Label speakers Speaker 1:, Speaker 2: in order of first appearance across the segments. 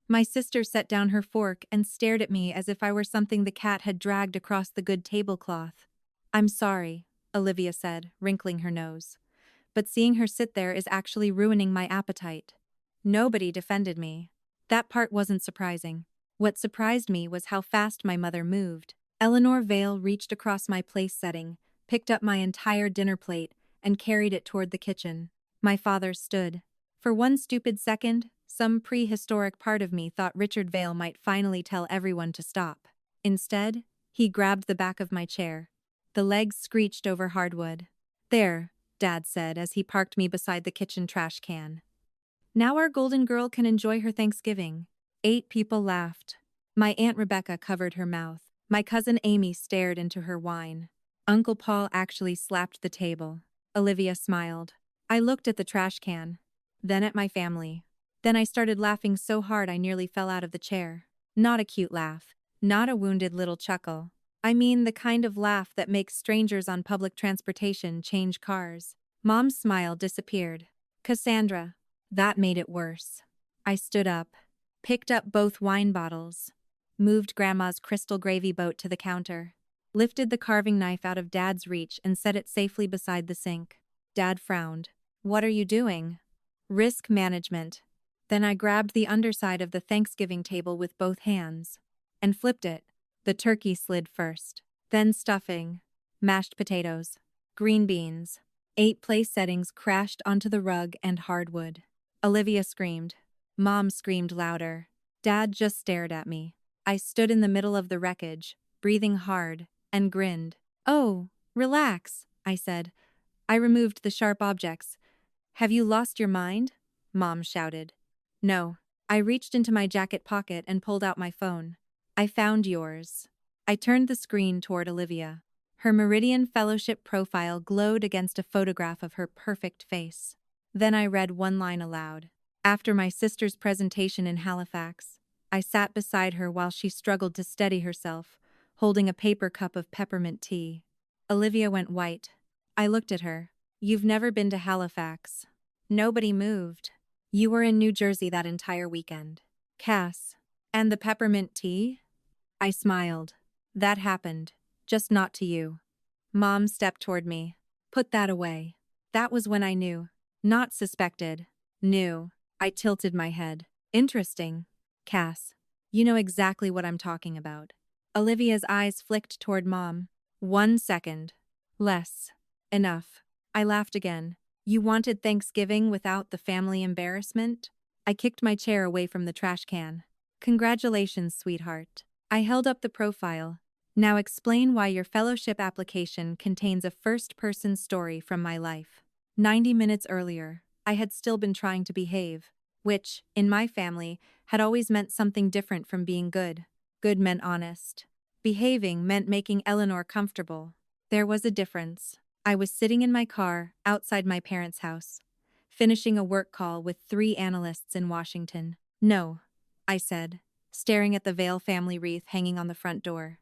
Speaker 1: My sister set down her fork and stared at me as if I were something the cat had dragged across the good tablecloth. "I'm sorry," Olivia said, wrinkling her nose. "But seeing her sit there is actually ruining my appetite." Nobody defended me. That part wasn't surprising. What surprised me was how fast my mother moved. Eleanor Vale reached across my place setting, picked up my entire dinner plate, and carried it toward the kitchen. My father stood. For one stupid second, some prehistoric part of me thought Richard Vale might finally tell everyone to stop. Instead, he grabbed the back of my chair. The legs screeched over hardwood. "There," Dad said as he parked me beside the kitchen trash can. "Now our golden girl can enjoy her Thanksgiving." 8 people laughed. My Aunt Rebecca covered her mouth. My cousin Amy stared into her wine. Uncle Paul actually slapped the table. Olivia smiled. I looked at the trash can. Then at my family. Then I started laughing so hard I nearly fell out of the chair. Not a cute laugh. Not a wounded little chuckle. I mean the kind of laugh that makes strangers on public transportation change cars. Mom's smile disappeared. "Cassandra." That made it worse. I stood up, picked up both wine bottles, moved Grandma's crystal gravy boat to the counter, lifted the carving knife out of Dad's reach and set it safely beside the sink. Dad frowned. "What are you doing?" "Risk management." Then I grabbed the underside of the Thanksgiving table with both hands and flipped it. The turkey slid first, then stuffing, mashed potatoes, green beans. 8 place settings crashed onto the rug and hardwood. Olivia screamed. Mom screamed louder. Dad just stared at me. I stood in the middle of the wreckage, breathing hard, and grinned. "Oh, relax," I said. I removed the sharp objects. "Have you lost your mind?" Mom shouted. "No." I reached into my jacket pocket and pulled out my phone. "I found yours." I turned the screen toward Olivia. Her Meridian Fellowship profile glowed against a photograph of her perfect face. Then I read one line aloud. After my sister's presentation in Halifax, I sat beside her while she struggled to steady herself, holding a paper cup of peppermint tea. Olivia went white. I looked at her. "You've never been to Halifax." Nobody moved. "You were in New Jersey that entire weekend." "Cass." "And the peppermint tea?" I smiled. "That happened. Just not to you." Mom stepped toward me. "Put that away." That was when I knew. Not suspected. Knew. I tilted my head. "Interesting. Cass. You know exactly what I'm talking about." Olivia's eyes flicked toward Mom. "1 second. Less. Enough." I laughed again. "You wanted Thanksgiving without the family embarrassment?" I kicked my chair away from the trash can. "Congratulations, sweetheart." I held up the profile. "Now explain why your fellowship application contains a first-person story from my life." 90 minutes earlier, I had still been trying to behave, which, in my family, had always meant something different from being good. Good meant honest. Behaving meant making Eleanor comfortable. There was a difference. I was sitting in my car, outside my parents' house, finishing a work call with 3 analysts in Washington. "No," I said, staring at the Vale family wreath hanging on the front door.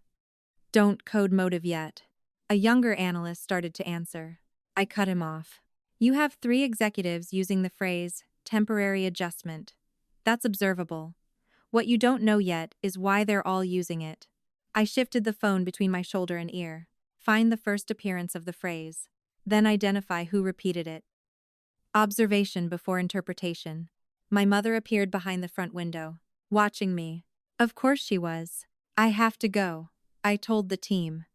Speaker 1: "Don't code motive yet." A younger analyst started to answer. I cut him off. "You have 3 executives using the phrase, temporary adjustment. That's observable. What you don't know yet is why they're all using it." I shifted the phone between my shoulder and ear. Find the first appearance of the phrase. Then identify who repeated it. Observation before interpretation. My mother appeared behind the front window, watching me. Of course she was. "I have to go," I told the team.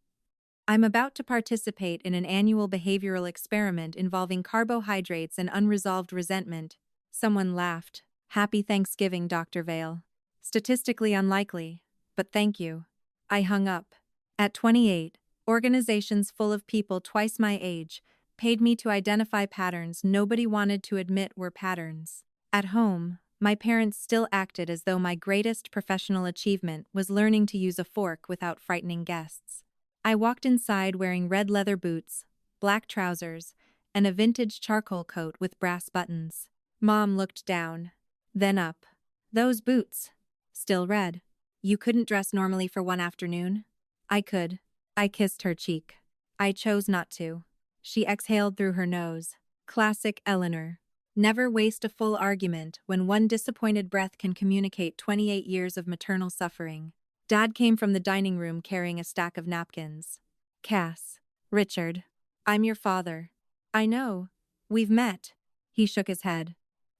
Speaker 1: "I'm about to participate in an annual behavioral experiment involving carbohydrates and unresolved resentment." Someone laughed. "Happy Thanksgiving, Dr. Vale." Statistically unlikely, but thank you. I hung up. At 28, organizations full of people twice my age paid me to identify patterns nobody wanted to admit were patterns. At home, my parents still acted as though my greatest professional achievement was learning to use a fork without frightening guests. I walked inside wearing red leather boots, black trousers, and a vintage charcoal coat with brass buttons. Mom looked down, then up. "Those boots. Still red. You couldn't dress normally for one afternoon?" "I could." I kissed her cheek. "I chose not to." She exhaled through her nose. Classic Eleanor. Never waste a full argument when one disappointed breath can communicate 28 years of maternal suffering. Dad came from the dining room carrying a stack of napkins. Cass. Richard. I'm your father. I know. We've met. He shook his head.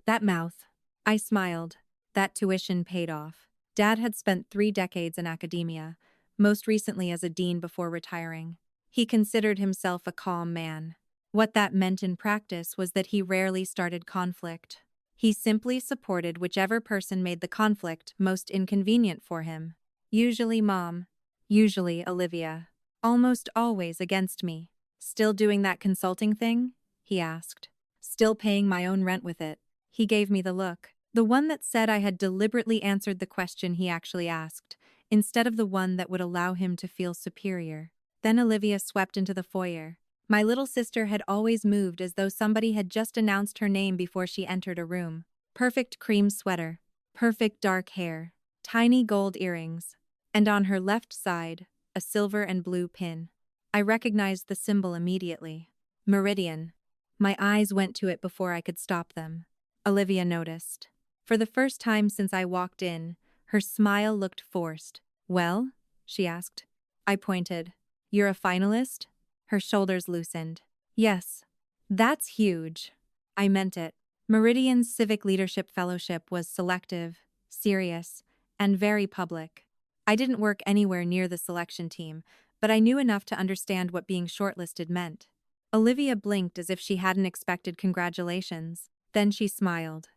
Speaker 1: That mouth. I smiled. That tuition paid off. Dad had spent 3 decades in academia, most recently as a dean before retiring. He considered himself a calm man. What that meant in practice was that he rarely started conflict. He simply supported whichever person made the conflict most inconvenient for him. Usually Mom. Usually Olivia. Almost always against me. Still doing that consulting thing? He asked. Still paying my own rent with it. He gave me the look. The one that said I had deliberately answered the question he actually asked, instead of the one that would allow him to feel superior. Then Olivia swept into the foyer. My little sister had always moved as though somebody had just announced her name before she entered a room. Perfect cream sweater. Perfect dark hair. Tiny gold earrings. And on her left side, a silver and blue pin. I recognized the symbol immediately. Meridian. My eyes went to it before I could stop them. Olivia noticed. For the first time since I walked in, her smile looked forced. Well? She asked. I pointed. You're a finalist? Her shoulders loosened. Yes. That's huge. I meant it. Meridian's Civic Leadership Fellowship was selective, serious, and very public. I didn't work anywhere near the selection team, but I knew enough to understand what being shortlisted meant. Olivia blinked as if she hadn't expected congratulations. Then she smiled.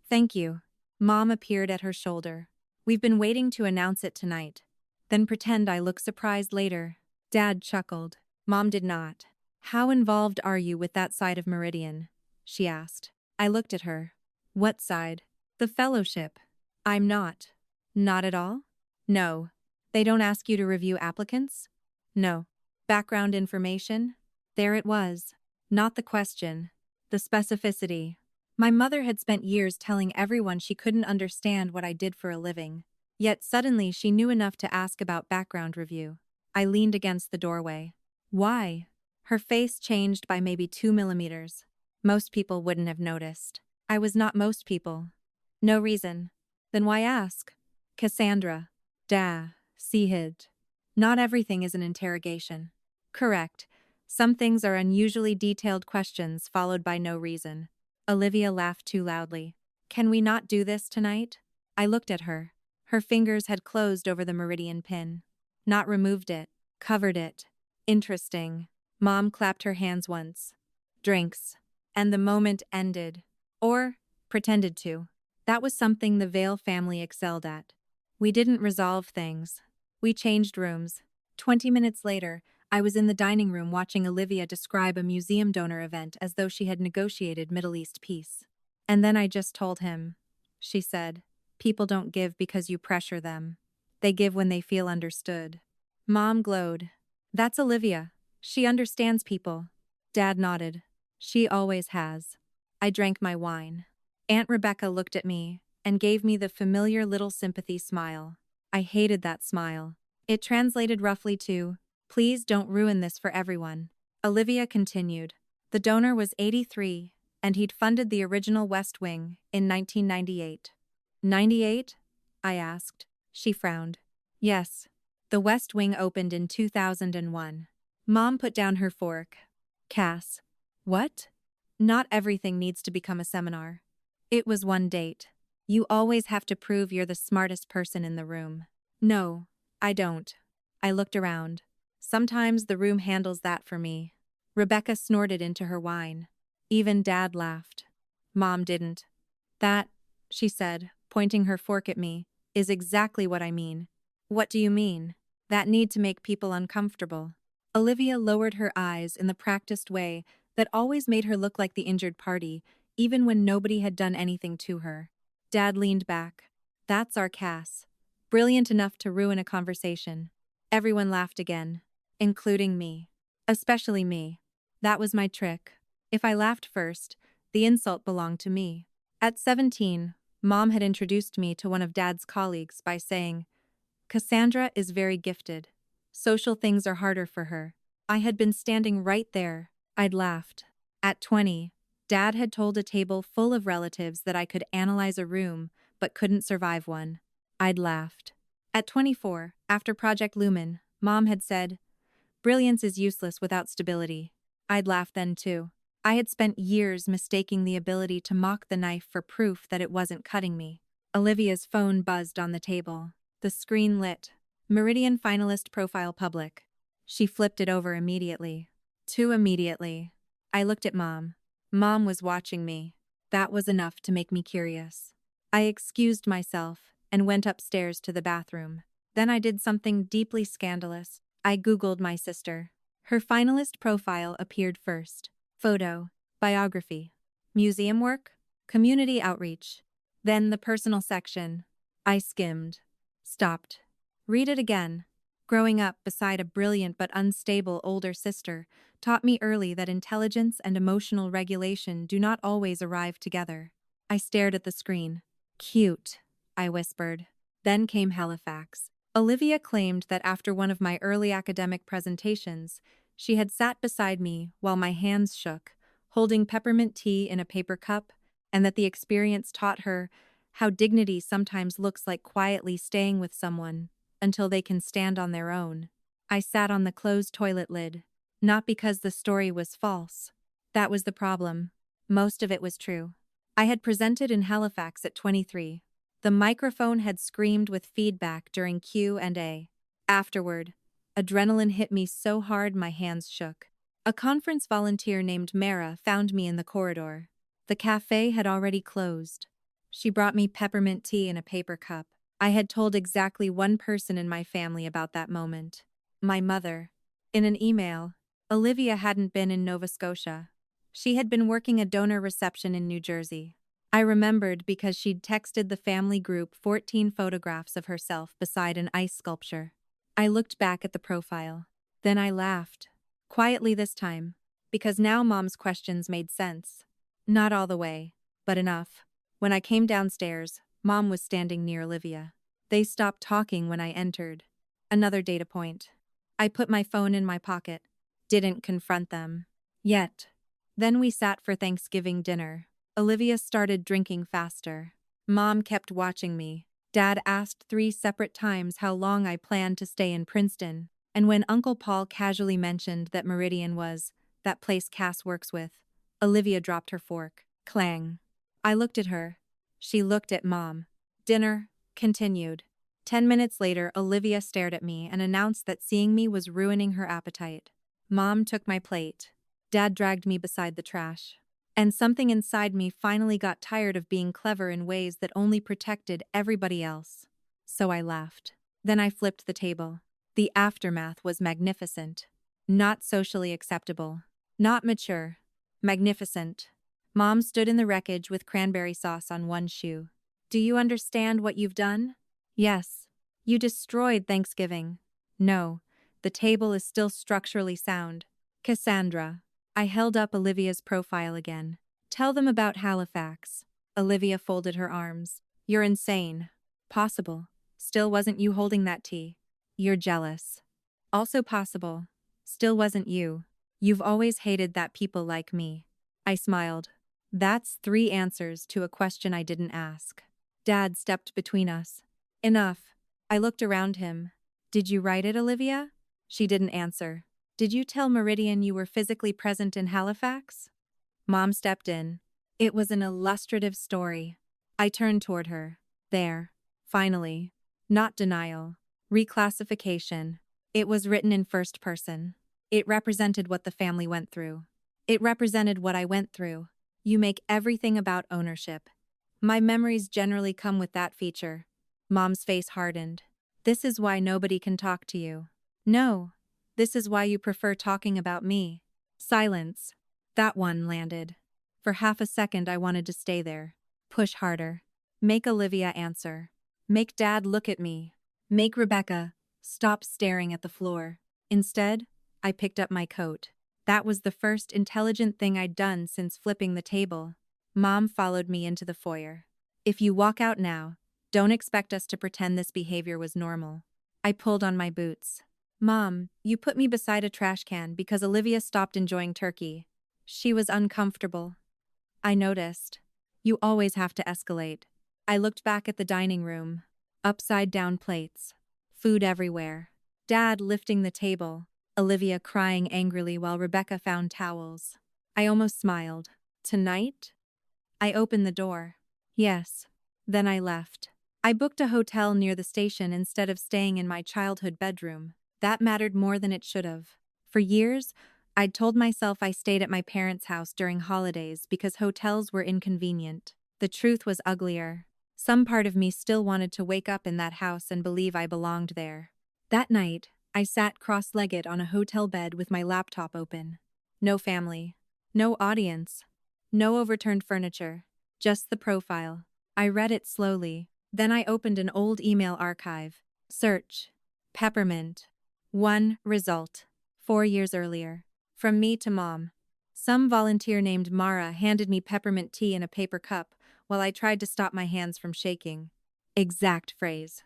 Speaker 1: Thank you. Mom appeared at her shoulder. We've been waiting to announce it tonight. Then pretend I look surprised later. Dad chuckled. Mom did not. How involved are you with that side of Meridian? She asked. I looked at her. What side? The fellowship. I'm not. Not at all? No. They don't ask you to review applicants? No. Background information? There it was. Not the question. The specificity. My mother had spent years telling everyone she couldn't understand what I did for a living. Yet suddenly she knew enough to ask about background review. I leaned against the doorway. Why? Her face changed by maybe 2 millimeters. Most people wouldn't have noticed. I was not most people. No reason. Then why ask? Cassandra. Sehid. Not everything is an interrogation. Correct. Some things are unusually detailed questions followed by no reason. Olivia laughed too loudly. Can we not do this tonight? I looked at her. Her fingers had closed over the meridian pin. Not removed it. Covered it. Interesting. Mom clapped her hands once. Drinks. And the moment ended. Or pretended to. That was something the Vale family excelled at. We didn't resolve things. We changed rooms. 20 minutes later, I was in the dining room watching Olivia describe a museum donor event as though she had negotiated Middle East peace. And then I just told him. She said, people don't give because you pressure them. They give when they feel understood. Mom glowed. That's Olivia. She understands people. Dad nodded. She always has. I drank my wine. Aunt Rebecca looked at me and gave me the familiar little sympathy smile. I hated that smile. It translated roughly to, please don't ruin this for everyone. Olivia continued. The donor was 83, and he'd funded the original West Wing in 1998. 98? I asked. She frowned. Yes. The West Wing opened in 2001. Mom put down her fork. Cass. What? Not everything needs to become a seminar. It was one date. You always have to prove you're the smartest person in the room. No, I don't. I looked around. Sometimes the room handles that for me. Rebecca snorted into her wine. Even Dad laughed. Mom didn't. That, she said, pointing her fork at me, is exactly what I mean. What do you mean? That need to make people uncomfortable. Olivia lowered her eyes in the practiced way that always made her look like the injured party, even when nobody had done anything to her. Dad leaned back. That's our Cass. Brilliant enough to ruin a conversation. Everyone laughed again, including me. Especially me. That was my trick. If I laughed first, the insult belonged to me. At 17, Mom had introduced me to one of Dad's colleagues by saying, Cassandra is very gifted. Social things are harder for her. I had been standing right there. I'd laughed. At 20, Dad had told a table full of relatives that I could analyze a room, but couldn't survive one. I'd laughed. At 24, after Project Lumen, Mom had said, "Brilliance is useless without stability." I'd laughed then too. I had spent years mistaking the ability to mock the knife for proof that it wasn't cutting me. Olivia's phone buzzed on the table. The screen lit. Meridian finalist profile public. She flipped it over immediately. Too immediately. I looked at Mom. Mom was watching me. That was enough to make me curious. I excused myself and went upstairs to the bathroom. Then I did something deeply scandalous. I Googled my sister. Her finalist profile appeared first. Photo, biography, museum work, community outreach. Then the personal section. I skimmed. Stopped. Read it again. Growing up beside a brilliant but unstable older sister taught me early that intelligence and emotional regulation do not always arrive together. I stared at the screen. Cute, I whispered. Then came Halifax. Olivia claimed that after one of my early academic presentations, she had sat beside me while my hands shook, holding peppermint tea in a paper cup, and that the experience taught her how dignity sometimes looks like quietly staying with someone until they can stand on their own. I sat on the closed toilet lid, not because the story was false. That was the problem. Most of it was true. I had presented in Halifax at 23. The microphone had screamed with feedback during Q&A. Afterward, adrenaline hit me so hard my hands shook. A conference volunteer named Mara found me in the corridor. The cafe had already closed. She brought me peppermint tea in a paper cup. I had told exactly one person in my family about that moment. My mother. In an email, Olivia hadn't been in Nova Scotia. She had been working a donor reception in New Jersey. I remembered because she'd texted the family group 14 photographs of herself beside an ice sculpture. I looked back at the profile. Then I laughed. Quietly this time, because now Mom's questions made sense. Not all the way, but enough. When I came downstairs, Mom was standing near Olivia. They stopped talking when I entered. Another data point. I put my phone in my pocket. Didn't confront them. Yet. Then we sat for Thanksgiving dinner. Olivia started drinking faster. Mom kept watching me. Dad asked 3 separate times how long I planned to stay in Princeton, and when Uncle Paul casually mentioned that Meridian was that place Cass works with, Olivia dropped her fork. Clang. I looked at her. She looked at Mom. Dinner continued. 10 minutes later, Olivia stared at me and announced that seeing me was ruining her appetite. Mom took my plate. Dad dragged me beside the trash. And something inside me finally got tired of being clever in ways that only protected everybody else. So I laughed. Then I flipped the table. The aftermath was magnificent. Not socially acceptable. Not mature. Magnificent. Mom stood in the wreckage with cranberry sauce on one shoe. Do you understand what you've done? Yes. You destroyed Thanksgiving. No. The table is still structurally sound. Cassandra. I held up Olivia's profile again. Tell them about Halifax. Olivia folded her arms. You're insane. Possible. Still wasn't you holding that tea. You're jealous. Also possible. Still wasn't you. You've always hated that people like me. I smiled. That's 3 answers to a question I didn't ask. Dad stepped between us. Enough. I looked around him. Did you write it, Olivia? She didn't answer. Did you tell Meridian you were physically present in Halifax? Mom stepped in. It was an illustrative story. I turned toward her. There. Finally. Not denial. Reclassification. It was written in first person. It represented what the family went through. It represented what I went through. You make everything about ownership. My memories generally come with that feature. Mom's face hardened. This is why nobody can talk to you. No. This is why you prefer talking about me. Silence. That one landed. For half a second I wanted to stay there. Push harder. Make Olivia answer. Make Dad look at me. Make Rebecca stop staring at the floor. Instead, I picked up my coat. That was the first intelligent thing I'd done since flipping the table. Mom followed me into the foyer. If you walk out now, don't expect us to pretend this behavior was normal. I pulled on my boots. Mom, you put me beside a trash can because Olivia stopped enjoying turkey. She was uncomfortable. I noticed. You always have to escalate. I looked back at the dining room. Upside down plates. Food everywhere. Dad lifting the table. Olivia crying angrily while Rebecca found towels. I almost smiled. Tonight? I opened the door. Yes. Then I left. I booked a hotel near the station instead of staying in my childhood bedroom. That mattered more than it should have. For years, I'd told myself I stayed at my parents' house during holidays because hotels were inconvenient. The truth was uglier. Some part of me still wanted to wake up in that house and believe I belonged there. That night, I sat cross-legged on a hotel bed with my laptop open. No family. No audience. No overturned furniture. Just the profile. I read it slowly. Then I opened an old email archive. Search. Peppermint. 1 result. 4 years earlier. From me to Mom. Some volunteer named Mara handed me peppermint tea in a paper cup while I tried to stop my hands from shaking. Exact phrase.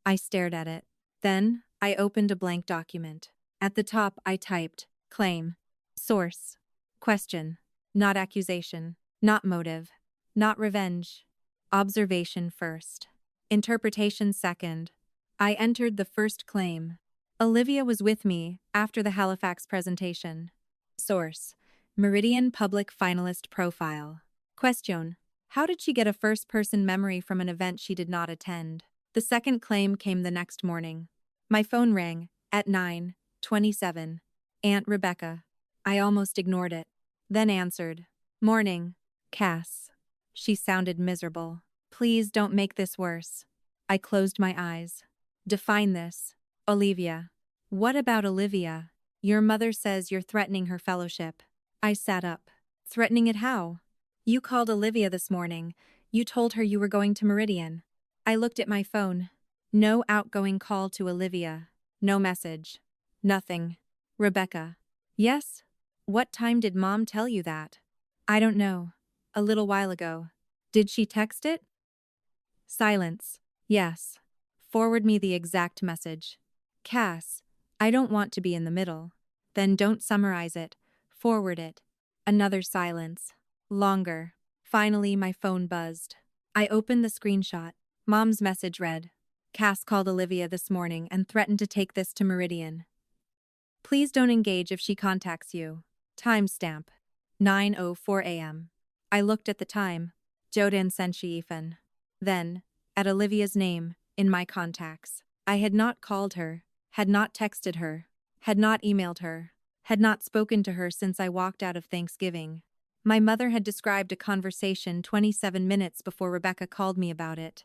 Speaker 1: I stared at it. Then, I opened a blank document. At the top, I typed, claim. Source. Question. Not accusation. Not motive. Not revenge. Observation first. Interpretation second. I entered the first claim. Olivia was with me after the Halifax presentation. Source. Meridian Public Finalist Profile. Question. How did she get a first-person memory from an event she did not attend? The second claim came the next morning. My phone rang at 9:27. Aunt Rebecca. I almost ignored it. Then answered. Morning, Cass. She sounded miserable. Please don't make this worse. I closed my eyes. Define this. Olivia. What about Olivia? Your mother says you're threatening her fellowship. I sat up. Threatening it how? You called Olivia this morning. You told her you were going to Meridian. I looked at my phone. No outgoing call to Olivia. No message. Nothing. Rebecca. Yes? What time did Mom tell you that? I don't know. A little while ago. Did she text it? Silence. Yes. Forward me the exact message. Cass, I don't want to be in the middle. Then don't summarize it. Forward it. Another silence. Longer. Finally, my phone buzzed. I opened the screenshot. Mom's message read. Cass called Olivia this morning and threatened to take this to Meridian. Please don't engage if she contacts you. Timestamp. 9:04 a.m. I looked at the time. Jodan Senshi. Then, at Olivia's name, in my contacts. I had not called her, had not texted her, had not emailed her, had not spoken to her since I walked out of Thanksgiving. My mother had described a conversation 27 minutes before Rebecca called me about it.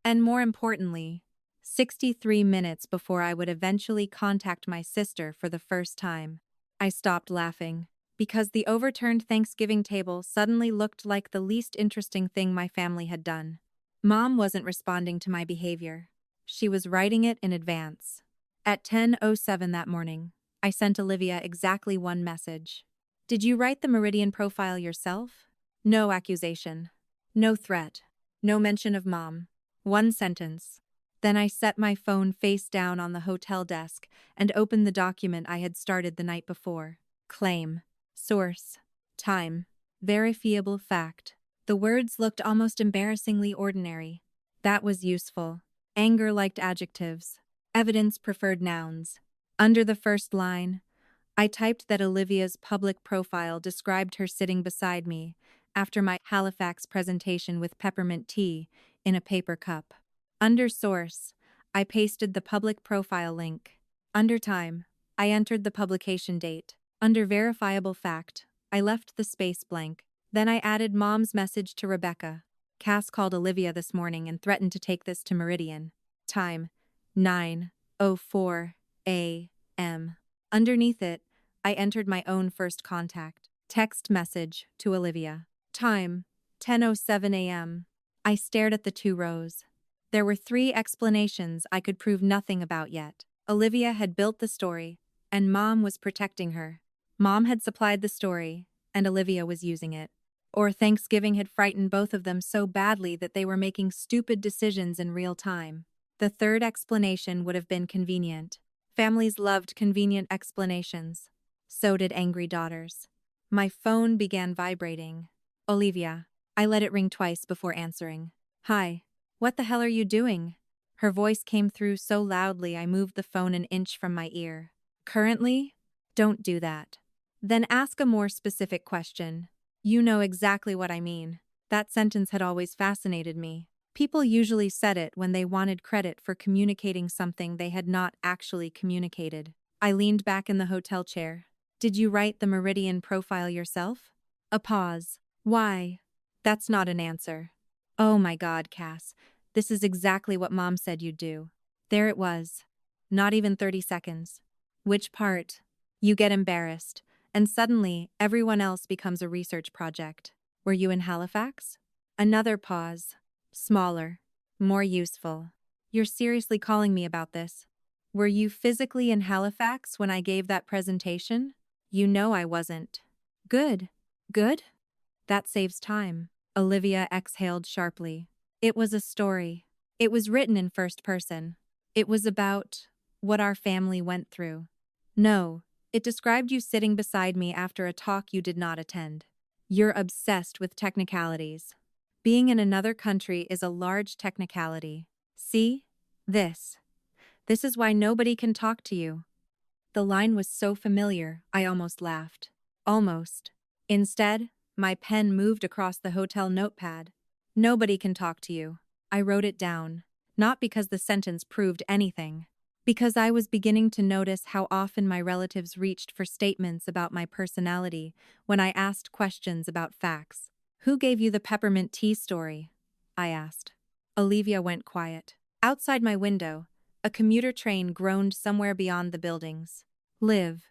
Speaker 1: And more importantly, 63 minutes before I would eventually contact my sister for the first time. I stopped laughing, because the overturned Thanksgiving table suddenly looked like the least interesting thing my family had done. Mom wasn't responding to my behavior. She was writing it in advance. At 10:07 that morning, I sent Olivia exactly one message. Did you write the Meridian profile yourself? No accusation. No threat. No mention of Mom. One sentence. Then I set my phone face down on the hotel desk and opened the document I had started the night before. Claim. Source. Time. Verifiable fact. The words looked almost embarrassingly ordinary. That was useful. Anger liked adjectives. Evidence preferred nouns. Under the first line, I typed that Olivia's public profile described her sitting beside me after my Halifax presentation with peppermint tea in a paper cup. Under source, I pasted the public profile link. Under time, I entered the publication date. Under verifiable fact, I left the space blank. Then I added Mom's message to Rebecca. Cass called Olivia this morning and threatened to take this to Meridian. Time, 9:04 a.m. Underneath it, I entered my own first contact. Text message to Olivia. Time, 10:07 a.m. I stared at the 2 rows. There were 3 explanations I could prove nothing about yet. Olivia had built the story, and Mom was protecting her. Mom had supplied the story, and Olivia was using it. Or Thanksgiving had frightened both of them so badly that they were making stupid decisions in real time. The third explanation would have been convenient. Families loved convenient explanations. So did angry daughters. My phone began vibrating. Olivia. I let it ring twice before answering. Hi. What the hell are you doing? Her voice came through so loudly I moved the phone an inch from my ear. Currently? Don't do that. Then ask a more specific question. You know exactly what I mean. That sentence had always fascinated me. People usually said it when they wanted credit for communicating something they had not actually communicated. I leaned back in the hotel chair. Did you write the Meridian profile yourself? A pause. Why? That's not an answer. Oh my God, Cass. This is exactly what Mom said you'd do. There it was. Not even 30 seconds. Which part? You get embarrassed, and suddenly everyone else becomes a research project. Were you in Halifax? Another pause. Smaller. More useful. You're seriously calling me about this? Were you physically in Halifax when I gave that presentation? You know I wasn't. Good. Good? That saves time. Olivia exhaled sharply. It was a story. It was written in first person. It was about what our family went through. No, it described you sitting beside me after a talk you did not attend. You're obsessed with technicalities. Being in another country is a large technicality. See? This. This is why nobody can talk to you. The line was so familiar, I almost laughed. Almost. Instead, my pen moved across the hotel notepad. Nobody can talk to you. I wrote it down, not because the sentence proved anything, because I was beginning to notice how often my relatives reached for statements about my personality when I asked questions about facts. Who gave you the peppermint tea story? I asked. Olivia went quiet. Outside my window, a commuter train groaned somewhere beyond the buildings. Liv.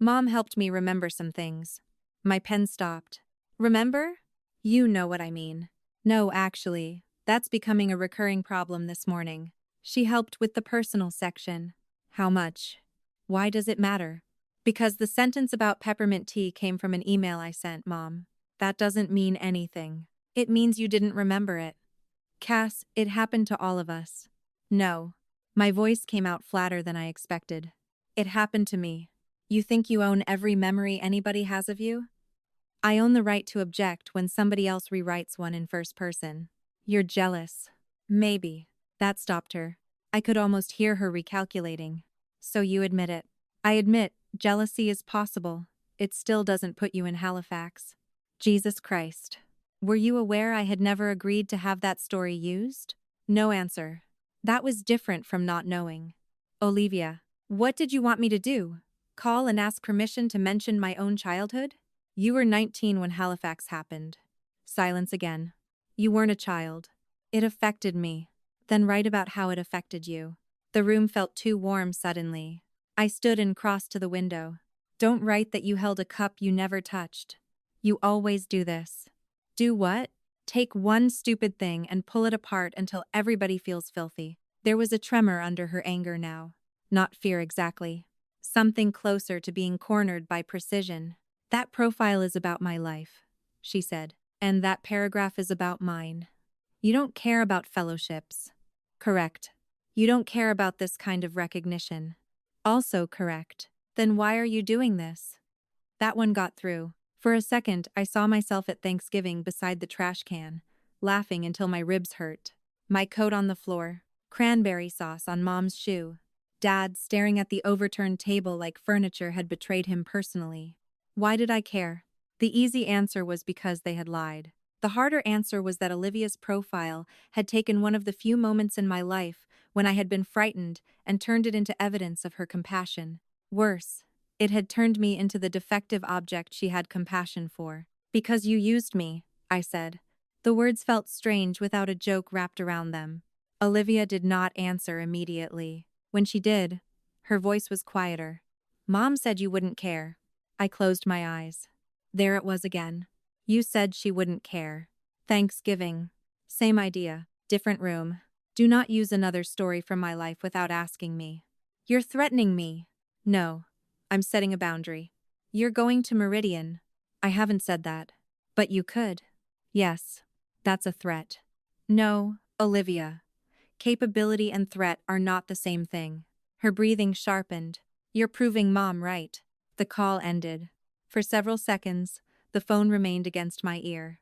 Speaker 1: Mom helped me remember some things. My pen stopped. Remember? You know what I mean. No, actually, that's becoming a recurring problem this morning. She helped with the personal section. How much? Why does it matter? Because the sentence about peppermint tea came from an email I sent, Mom. That doesn't mean anything. It means you didn't remember it. Cass, it happened to all of us. No. My voice came out flatter than I expected. It happened to me. You think you own every memory anybody has of you? I own the right to object when somebody else rewrites one in first person. You're jealous. Maybe. That stopped her. I could almost hear her recalculating. So you admit it. I admit, jealousy is possible. It still doesn't put you in Halifax. Jesus Christ. Were you aware I had never agreed to have that story used? No answer. That was different from not knowing. Olivia, what did you want me to do? Call and ask permission to mention my own childhood? You were 19 when Halifax happened. Silence again. You weren't a child. It affected me. Then write about how it affected you. The room felt too warm suddenly. I stood and crossed to the window. Don't write that you held a cup you never touched. You always do this. Do what? Take one stupid thing and pull it apart until everybody feels filthy. There was a tremor under her anger now. Not fear exactly. Something closer to being cornered by precision. That profile is about my life, she said, and that paragraph is about mine. You don't care about fellowships. Correct. You don't care about this kind of recognition. Also correct. Then why are you doing this? That one got through. For a second, I saw myself at Thanksgiving beside the trash can, laughing until my ribs hurt. My coat on the floor, cranberry sauce on Mom's shoe. Dad staring at the overturned table like furniture had betrayed him personally. Why did I care? The easy answer was because they had lied. The harder answer was that Olivia's profile had taken one of the few moments in my life when I had been frightened and turned it into evidence of her compassion. Worse, it had turned me into the defective object she had compassion for. Because you used me, I said. The words felt strange without a joke wrapped around them. Olivia did not answer immediately. When she did, her voice was quieter. Mom said you wouldn't care. I closed my eyes. There it was again. You said she wouldn't care. Thanksgiving. Same idea. Different room. Do not use another story from my life without asking me. You're threatening me. No. I'm setting a boundary. You're going to Meridian. I haven't said that. But you could. Yes. That's a threat. No, Olivia. Capability and threat are not the same thing. Her breathing sharpened. You're proving Mom right. The call ended. For several seconds, the phone remained against my ear.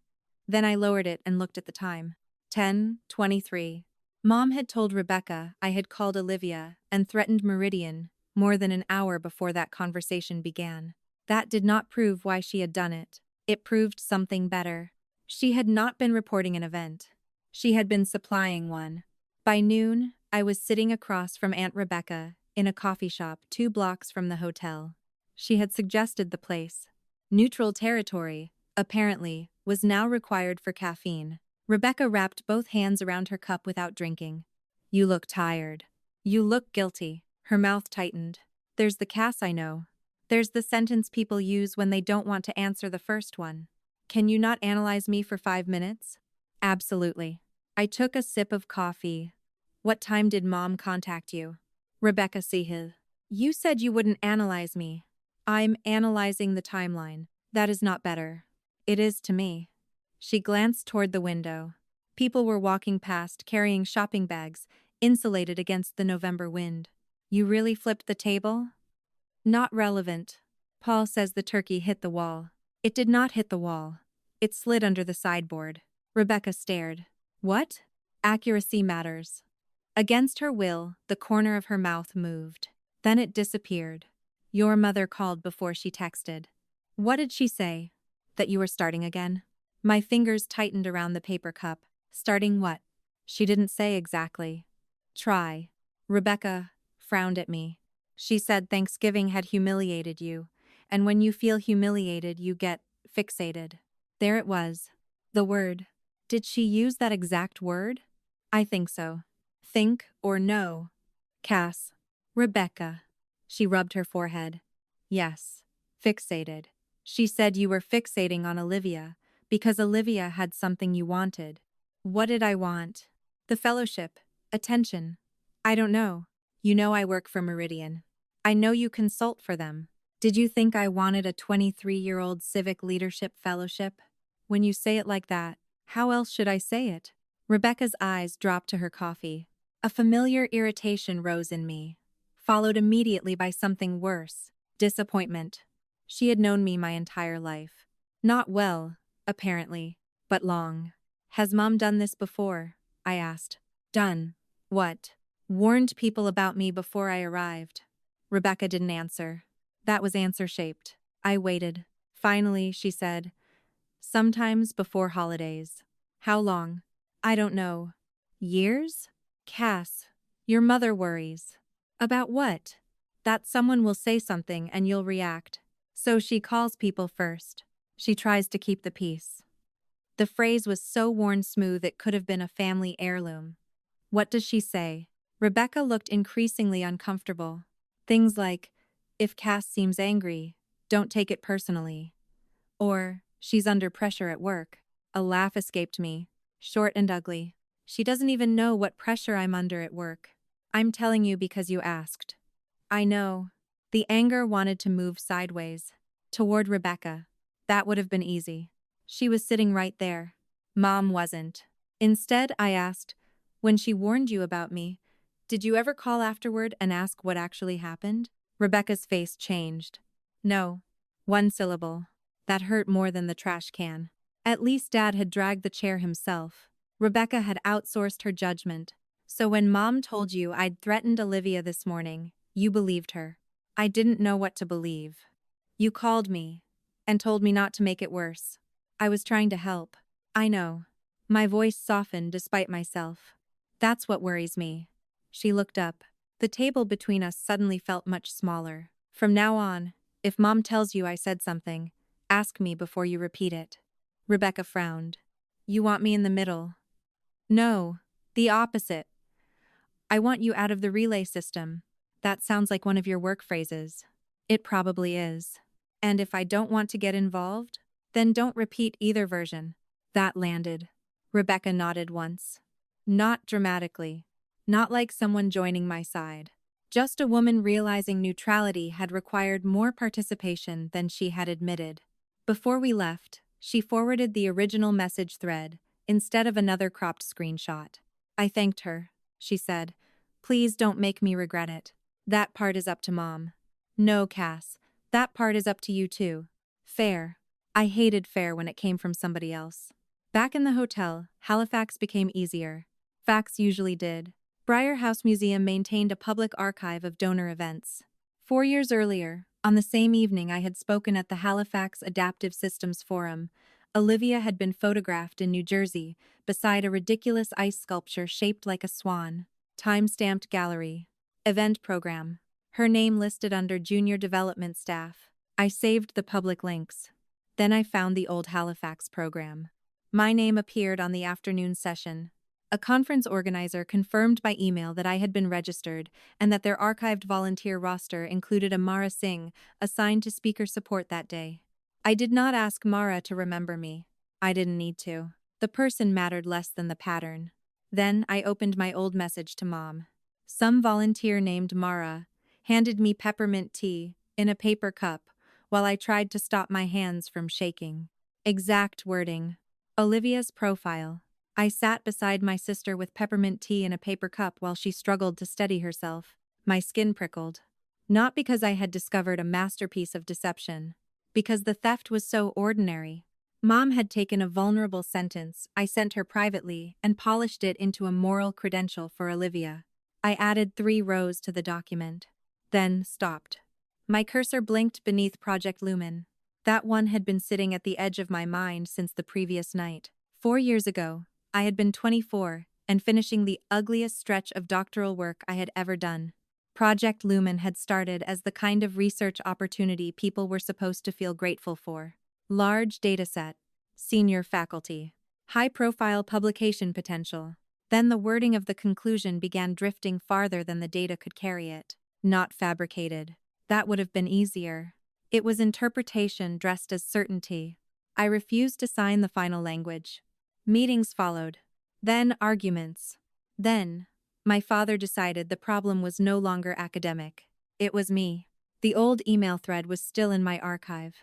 Speaker 1: Then I lowered it and looked at the time. 10:23. Mom had told Rebecca I had called Olivia and threatened Meridian more than an hour before that conversation began. That did not prove why she had done it. It proved something better. She had not been reporting an event. She had been supplying one. By noon, I was sitting across from Aunt Rebecca in a coffee shop 2 blocks from the hotel. She had suggested the place. Neutral territory, apparently, was now required for caffeine. Rebecca wrapped both hands around her cup without drinking. You look tired. You look guilty. Her mouth tightened. There's the Cass I know. There's the sentence people use when they don't want to answer the first one. Can you not analyze me for 5 minutes? Absolutely. I took a sip of coffee. What time did Mom contact you? Rebecca Sehill. You said you wouldn't analyze me. I'm analyzing the timeline. That is not better. It is to me. She glanced toward the window. People were walking past carrying shopping bags, insulated against the November wind. You really flipped the table? Not relevant. Paul says the turkey hit the wall. It did not hit the wall. It slid under the sideboard. Rebecca stared. What? Accuracy matters. Against her will, the corner of her mouth moved. Then it disappeared. Your mother called before she texted. What did she say? That you were starting again? My fingers tightened around the paper cup. Starting what? She didn't say exactly. Try. Rebecca frowned at me. She said Thanksgiving had humiliated you, and when you feel humiliated, you get fixated. There it was. The word. Did she use that exact word? I think so. Think or know? Cass. Rebecca. She rubbed her forehead. Yes. Fixated. She said you were fixating on Olivia, because Olivia had something you wanted. What did I want? The fellowship. Attention. I don't know. You know I work for Meridian. I know you consult for them. Did you think I wanted a 23-year-old civic leadership fellowship? When you say it like that, how else should I say it? Rebecca's eyes dropped to her coffee. A familiar irritation rose in me, followed immediately by something worse, disappointment. She had known me my entire life. Not well, apparently, but long. Has Mom done this before? I asked. Done. What? Warned people about me before I arrived. Rebecca didn't answer. That was answer-shaped. I waited. Finally, she said, sometimes before holidays. How long? I don't know. Years? Cass, your mother worries. About what? That someone will say something and you'll react. So she calls people first. She tries to keep the peace. The phrase was so worn smooth it could have been a family heirloom. What does she say? Rebecca looked increasingly uncomfortable. Things like, if Cass seems angry, don't take it personally. Or, she's under pressure at work. A laugh escaped me, short and ugly. She doesn't even know what pressure I'm under at work. I'm telling you because you asked. I know. The anger wanted to move sideways, toward Rebecca. That would have been easy. She was sitting right there. Mom wasn't. Instead, I asked, when she warned you about me, did you ever call afterward and ask what actually happened? Rebecca's face changed. No. One syllable. That hurt more than the trash can. At least Dad had dragged the chair himself. Rebecca had outsourced her judgment. So when Mom told you I'd threatened Olivia this morning, you believed her. I didn't know what to believe. You called me and told me not to make it worse. I was trying to help. I know. My voice softened despite myself. That's what worries me. She looked up. The table between us suddenly felt much smaller. From now on, if Mom tells you I said something, ask me before you repeat it. Rebecca frowned. You want me in the middle? No, the opposite. I want you out of the relay system. That sounds like one of your work phrases. It probably is. And if I don't want to get involved, then don't repeat either version. That landed. Rebecca nodded once. Not dramatically. Not like someone joining my side. Just a woman realizing neutrality had required more participation than she had admitted. Before we left, she forwarded the original message thread, instead of another cropped screenshot. I thanked her. She said, please don't make me regret it. That part is up to Mom. No, Cass. That part is up to you too. Fair. I hated fair when it came from somebody else. Back in the hotel, Halifax became easier. Facts usually did. Briar House Museum maintained a public archive of donor events. 4 years earlier, on the same evening I had spoken at the Halifax Adaptive Systems Forum, Olivia had been photographed in New Jersey beside a ridiculous ice sculpture shaped like a swan. Time-stamped gallery. Event program. Her name listed under junior development staff. I saved the public links. Then I found the old Halifax program. My name appeared on the afternoon session. A conference organizer confirmed by email that I had been registered and that their archived volunteer roster included a Mara Singh, assigned to speaker support that day. I did not ask Mara to remember me. I didn't need to. The person mattered less than the pattern. Then I opened my old message to Mom. Some volunteer named Mara handed me peppermint tea in a paper cup while I tried to stop my hands from shaking. Exact wording. Olivia's profile. I sat beside my sister with peppermint tea in a paper cup while she struggled to steady herself. My skin prickled. Not because I had discovered a masterpiece of deception. Because the theft was so ordinary. Mom had taken a vulnerable sentence I sent her privately and polished it into a moral credential for Olivia. I added 3 rows to the document. Then stopped. My cursor blinked beneath Project Lumen. That one had been sitting at the edge of my mind since the previous night. 4 years ago, I had been 24 and finishing the ugliest stretch of doctoral work I had ever done. Project Lumen had started as the kind of research opportunity people were supposed to feel grateful for. Large dataset, senior faculty, high-profile publication potential. Then the wording of the conclusion began drifting farther than the data could carry it. Not fabricated. That would have been easier. It was interpretation dressed as certainty. I refused to sign the final language. Meetings followed. Then arguments. Then, my father decided the problem was no longer academic. It was me. The old email thread was still in my archive.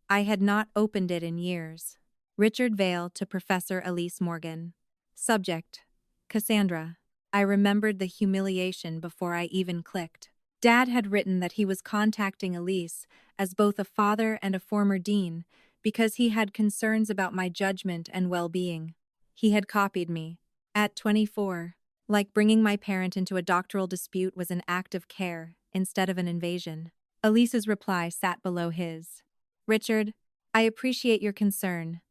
Speaker 1: I had not opened it in years. Richard Vale to Professor Elise Morgan. Subject: Cassandra. I remembered the humiliation before I even clicked. Dad had written that he was contacting Elise as both a father and a former dean because he had concerns about my judgment and well-being. He had copied me. At 24, like bringing my parent into a doctoral dispute was an act of care instead of an invasion. Elise's reply sat below his. Richard, I appreciate your concern,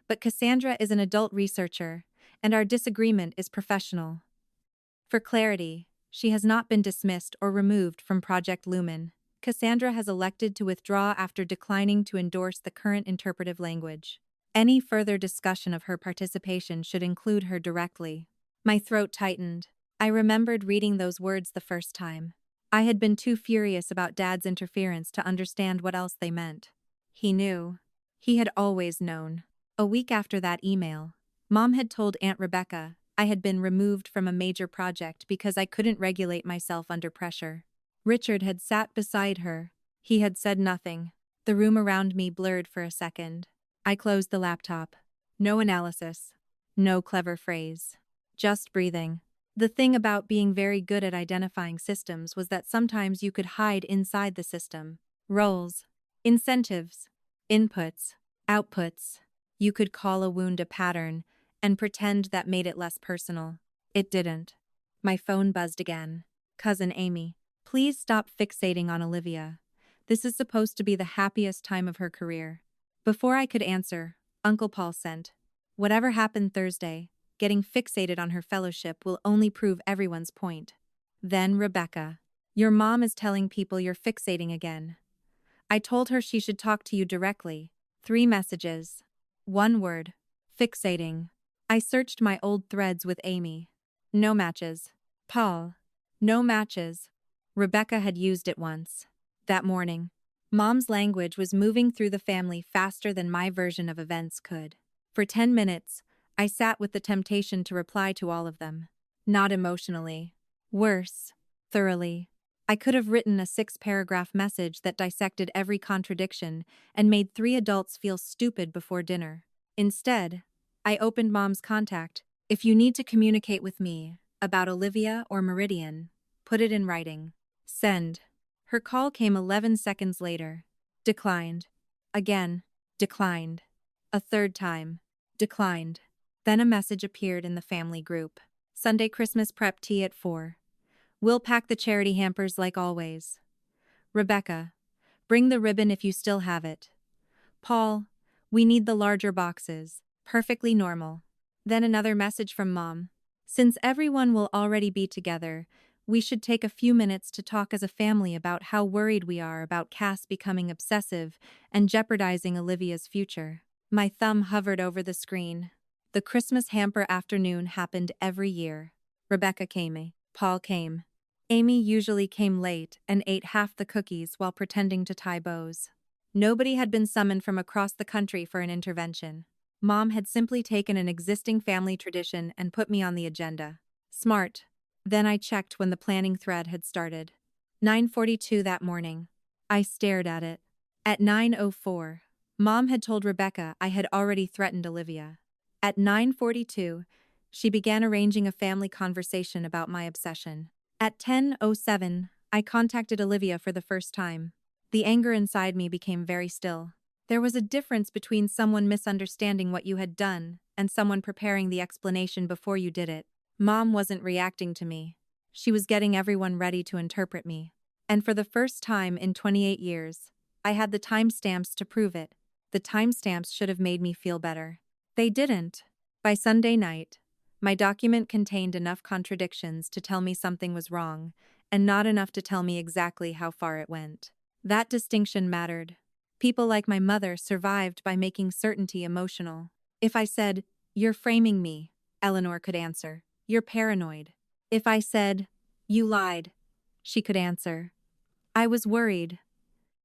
Speaker 1: but Cassandra is an adult researcher, and our disagreement is professional. For clarity, she has not been dismissed or removed from Project Lumen. Cassandra has elected to withdraw after declining to endorse the current interpretive language. Any further discussion of her participation should include her directly. My throat tightened. I remembered reading those words the first time. I had been too furious about Dad's interference to understand what else they meant. He knew. He had always known. A week after that email, Mom had told Aunt Rebecca I had been removed from a major project because I couldn't regulate myself under pressure. Richard had sat beside her. He had said nothing. The room around me blurred for a second. I closed the laptop. No analysis. No clever phrase. Just breathing. The thing about being very good at identifying systems was that sometimes you could hide inside the system. Roles. Incentives. Inputs. Outputs. You could call a wound a pattern and pretend that made it less personal. It didn't. My phone buzzed again. Cousin Amy. Please stop fixating on Olivia. This is supposed to be the happiest time of her career. Before I could answer, Uncle Paul sent, whatever happened Thursday, getting fixated on her fellowship will only prove everyone's point. Then Rebecca. Your mom is telling people you're fixating again. I told her she should talk to you directly. 3 messages. 1 word. Fixating. I searched my old threads with Amy. No matches. Paul. No matches. Rebecca had used it once. That morning. Mom's language was moving through the family faster than my version of events could. For 10 minutes, I sat with the temptation to reply to all of them. Not emotionally. Worse. Thoroughly. I could have written a 6-paragraph message that dissected every contradiction and made 3 adults feel stupid before dinner. Instead, I opened Mom's contact. If you need to communicate with me about Olivia or Meridian, put it in writing. Send. Her call came 11 seconds later. Declined. Again. Declined. A 3rd time. Declined. Then a message appeared in the family group. Sunday Christmas prep tea at 4. We'll pack the charity hampers like always. Rebecca, bring the ribbon if you still have it. Paul, we need the larger boxes. Perfectly normal. Then another message from Mom. Since everyone will already be together, we should take a few minutes to talk as a family about how worried we are about Cass becoming obsessive and jeopardizing Olivia's future. My thumb hovered over the screen. The Christmas hamper afternoon happened every year. Rebecca came. Paul came. Amy usually came late and ate half the cookies while pretending to tie bows. Nobody had been summoned from across the country for an intervention. Mom had simply taken an existing family tradition and put me on the agenda. Smart. Then I checked when the planning thread had started. 9:42 that morning. I stared at it. At 9:04, Mom had told Rebecca I had already threatened Olivia. At 9:42, she began arranging a family conversation about my obsession. At 10:07, I contacted Olivia for the first time. The anger inside me became very still. There was a difference between someone misunderstanding what you had done and someone preparing the explanation before you did it. Mom wasn't reacting to me. She was getting everyone ready to interpret me. And for the first time in 28 years, I had the timestamps to prove it. The timestamps should have made me feel better. They didn't. By Sunday night, my document contained enough contradictions to tell me something was wrong, and not enough to tell me exactly how far it went. That distinction mattered. People like my mother survived by making certainty emotional. If I said, "You're framing me," Eleanor could answer, "You're paranoid." If I said, "You lied," she could answer, "I was worried."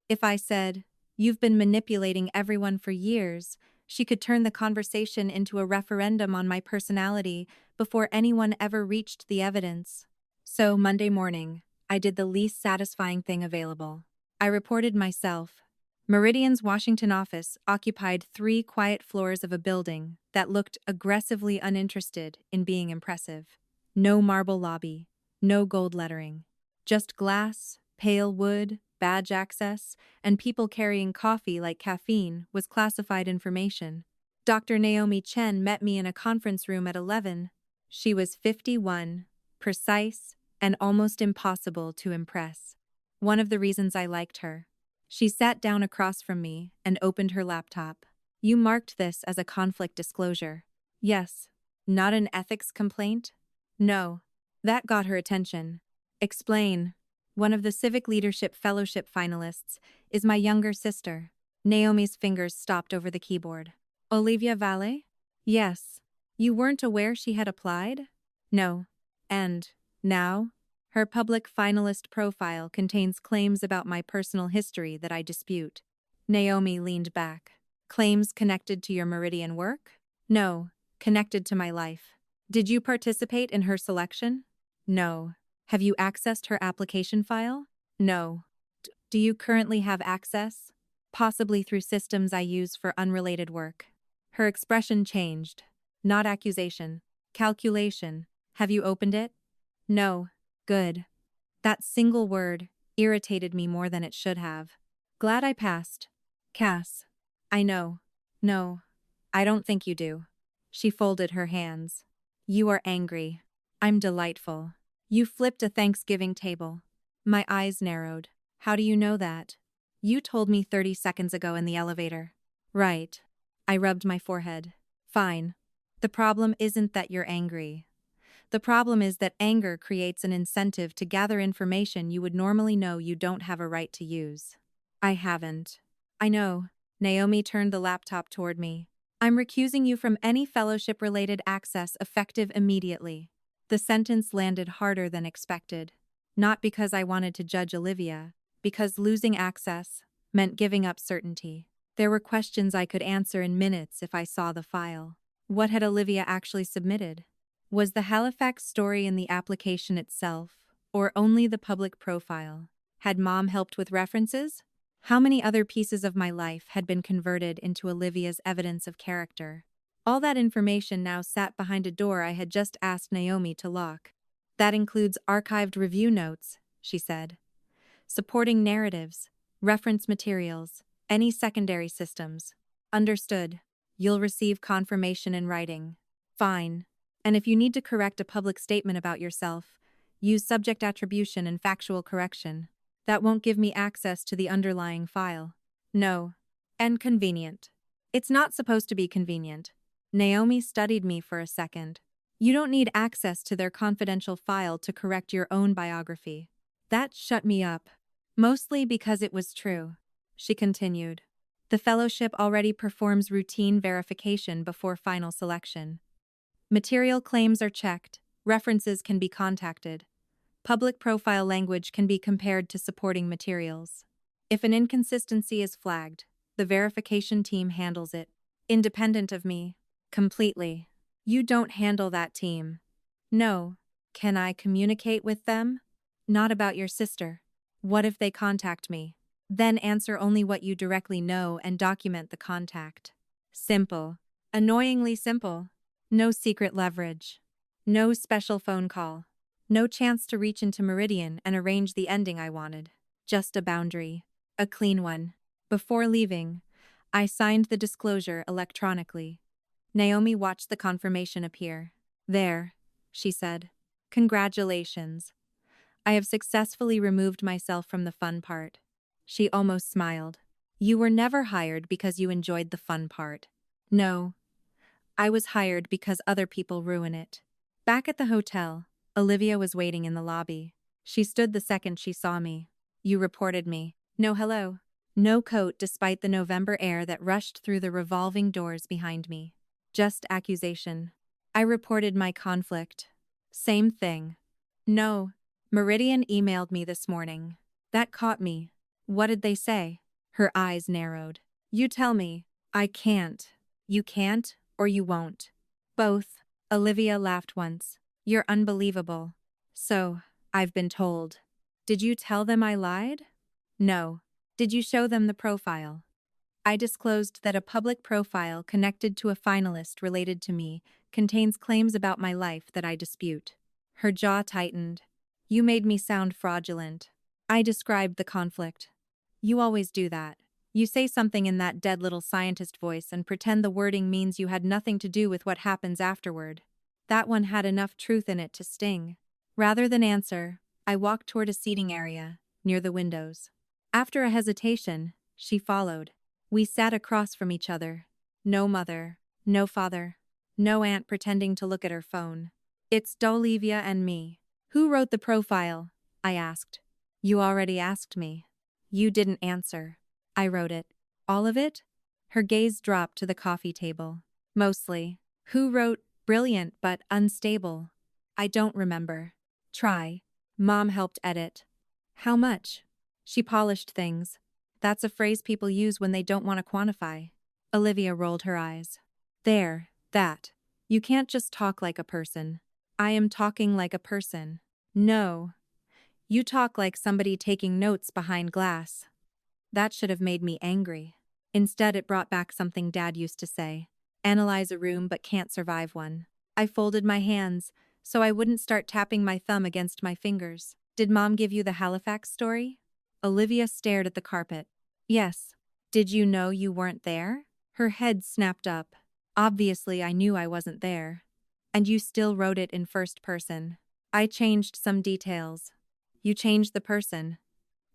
Speaker 1: If I said, "You've been manipulating everyone for years," she could turn the conversation into a referendum on my personality before anyone ever reached the evidence. So, Monday morning, I did the least satisfying thing available. I reported myself. Meridian's Washington office occupied 3 quiet floors of a building that looked aggressively uninterested in being impressive. No marble lobby, no gold lettering. Just glass, pale wood, badge access, and people carrying coffee like caffeine was classified information. Dr. Naomi Chen met me in a conference room at 11. She was 51, precise, and almost impossible to impress. One of the reasons I liked her. She sat down across from me and opened her laptop. "You marked this as a conflict disclosure." "Yes." "Not an ethics complaint?" "No." That got her attention. "Explain." "One of the Civic Leadership Fellowship finalists is my younger sister." Naomi's fingers stopped over the keyboard. "Olivia Valle?" "Yes." "You weren't aware she had applied?" "No." "And now?" "Her public finalist profile contains claims about my personal history that I dispute." Naomi leaned back. "Claims connected to your Meridian work?" "No, connected to my life." "Did you participate in her selection?" "No." "Have you accessed her application file?" "No." Do you currently have access?" "Possibly through systems I use for unrelated work." Her expression changed. "Not accusation. Calculation. Have you opened it?" "No." "Good." That single word irritated me more than it should have. "Glad I passed." "Cass." "I know." "No. I don't think you do." She folded her hands. "You are angry." "I'm delightful." "You flipped a Thanksgiving table." My eyes narrowed. "How do you know that?" "You told me 30 seconds ago in the elevator." "Right." I rubbed my forehead. "Fine. The problem isn't that you're angry. The problem is that anger creates an incentive to gather information you would normally know you don't have a right to use." "I haven't." "I know." Naomi turned the laptop toward me. "I'm recusing you from any fellowship-related access effective immediately." The sentence landed harder than expected. Not because I wanted to judge Olivia, because losing access meant giving up certainty. There were questions I could answer in minutes if I saw the file. What had Olivia actually submitted? Was the Halifax story in the application itself, or only the public profile? Had Mom helped with references? How many other pieces of my life had been converted into Olivia's evidence of character? All that information now sat behind a door I had just asked Naomi to lock. "That includes archived review notes," she said. "Supporting narratives, reference materials, any secondary systems." "Understood. You'll receive confirmation in writing." Fine. And if you need to correct a public statement about yourself, use subject attribution and factual correction. That won't give me access to the underlying file. No. And convenient. It's not supposed to be convenient. Naomi studied me for a second. You don't need access to their confidential file to correct your own biography. That shut me up. Mostly because it was true. She continued. The fellowship already performs routine verification before final selection. Material claims are checked, references can be contacted. Public profile language can be compared to supporting materials. If an inconsistency is flagged, the verification team handles it, independent of me, completely. You don't handle that team. No. Can I communicate with them? Not about your sister. What if they contact me? Then answer only what you directly know and document the contact. Simple. Annoyingly simple. No secret leverage. No special phone call. No chance to reach into Meridian and arrange the ending I wanted. Just a boundary. A clean one. Before leaving, I signed the disclosure electronically. Naomi watched the confirmation appear. There, she said. Congratulations. I have successfully removed myself from the fun part. She almost smiled. You were never hired because you enjoyed the fun part. No. I was hired because other people ruin it. Back at the hotel, Olivia was waiting in the lobby. She stood the second she saw me. You reported me. No hello. No coat despite the November air that rushed through the revolving doors behind me. Just accusation. I reported my conflict. Same thing. No. Meridian emailed me this morning. That caught me. What did they say? Her eyes narrowed. You tell me. I can't. You can't, or you won't. Both. Olivia laughed once. You're unbelievable. So, I've been told. Did you tell them I lied? No. Did you show them the profile? I disclosed that a public profile connected to a finalist related to me contains claims about my life that I dispute. Her jaw tightened. You made me sound fraudulent. I described the conflict. You always do that. You say something in that dead little scientist voice and pretend the wording means you had nothing to do with what happens afterward. That one had enough truth in it to sting. Rather than answer, I walked toward a seating area, near the windows. After a hesitation, she followed. We sat across from each other. No mother, no father, no aunt pretending to look at her phone. It's Dolivia and me. Who wrote the profile? I asked. You already asked me. You didn't answer. I wrote it. All of it? Her gaze dropped to the coffee table. Mostly. Who wrote brilliant but unstable? I don't remember. Try. Mom helped edit. How much? She polished things. That's a phrase people use when they don't want to quantify. Olivia rolled her eyes. There, that. You can't just talk like a person. I am talking like a person. No. You talk like somebody taking notes behind glass. That should have made me angry. Instead, it brought back something Dad used to say. Analyze a room but can't survive one. I folded my hands, so I wouldn't start tapping my thumb against my fingers. Did Mom give you the Halifax story? Olivia stared at the carpet. Yes. Did you know you weren't there? Her head snapped up. Obviously, I knew I wasn't there. And you still wrote it in first person. I changed some details. You changed the person.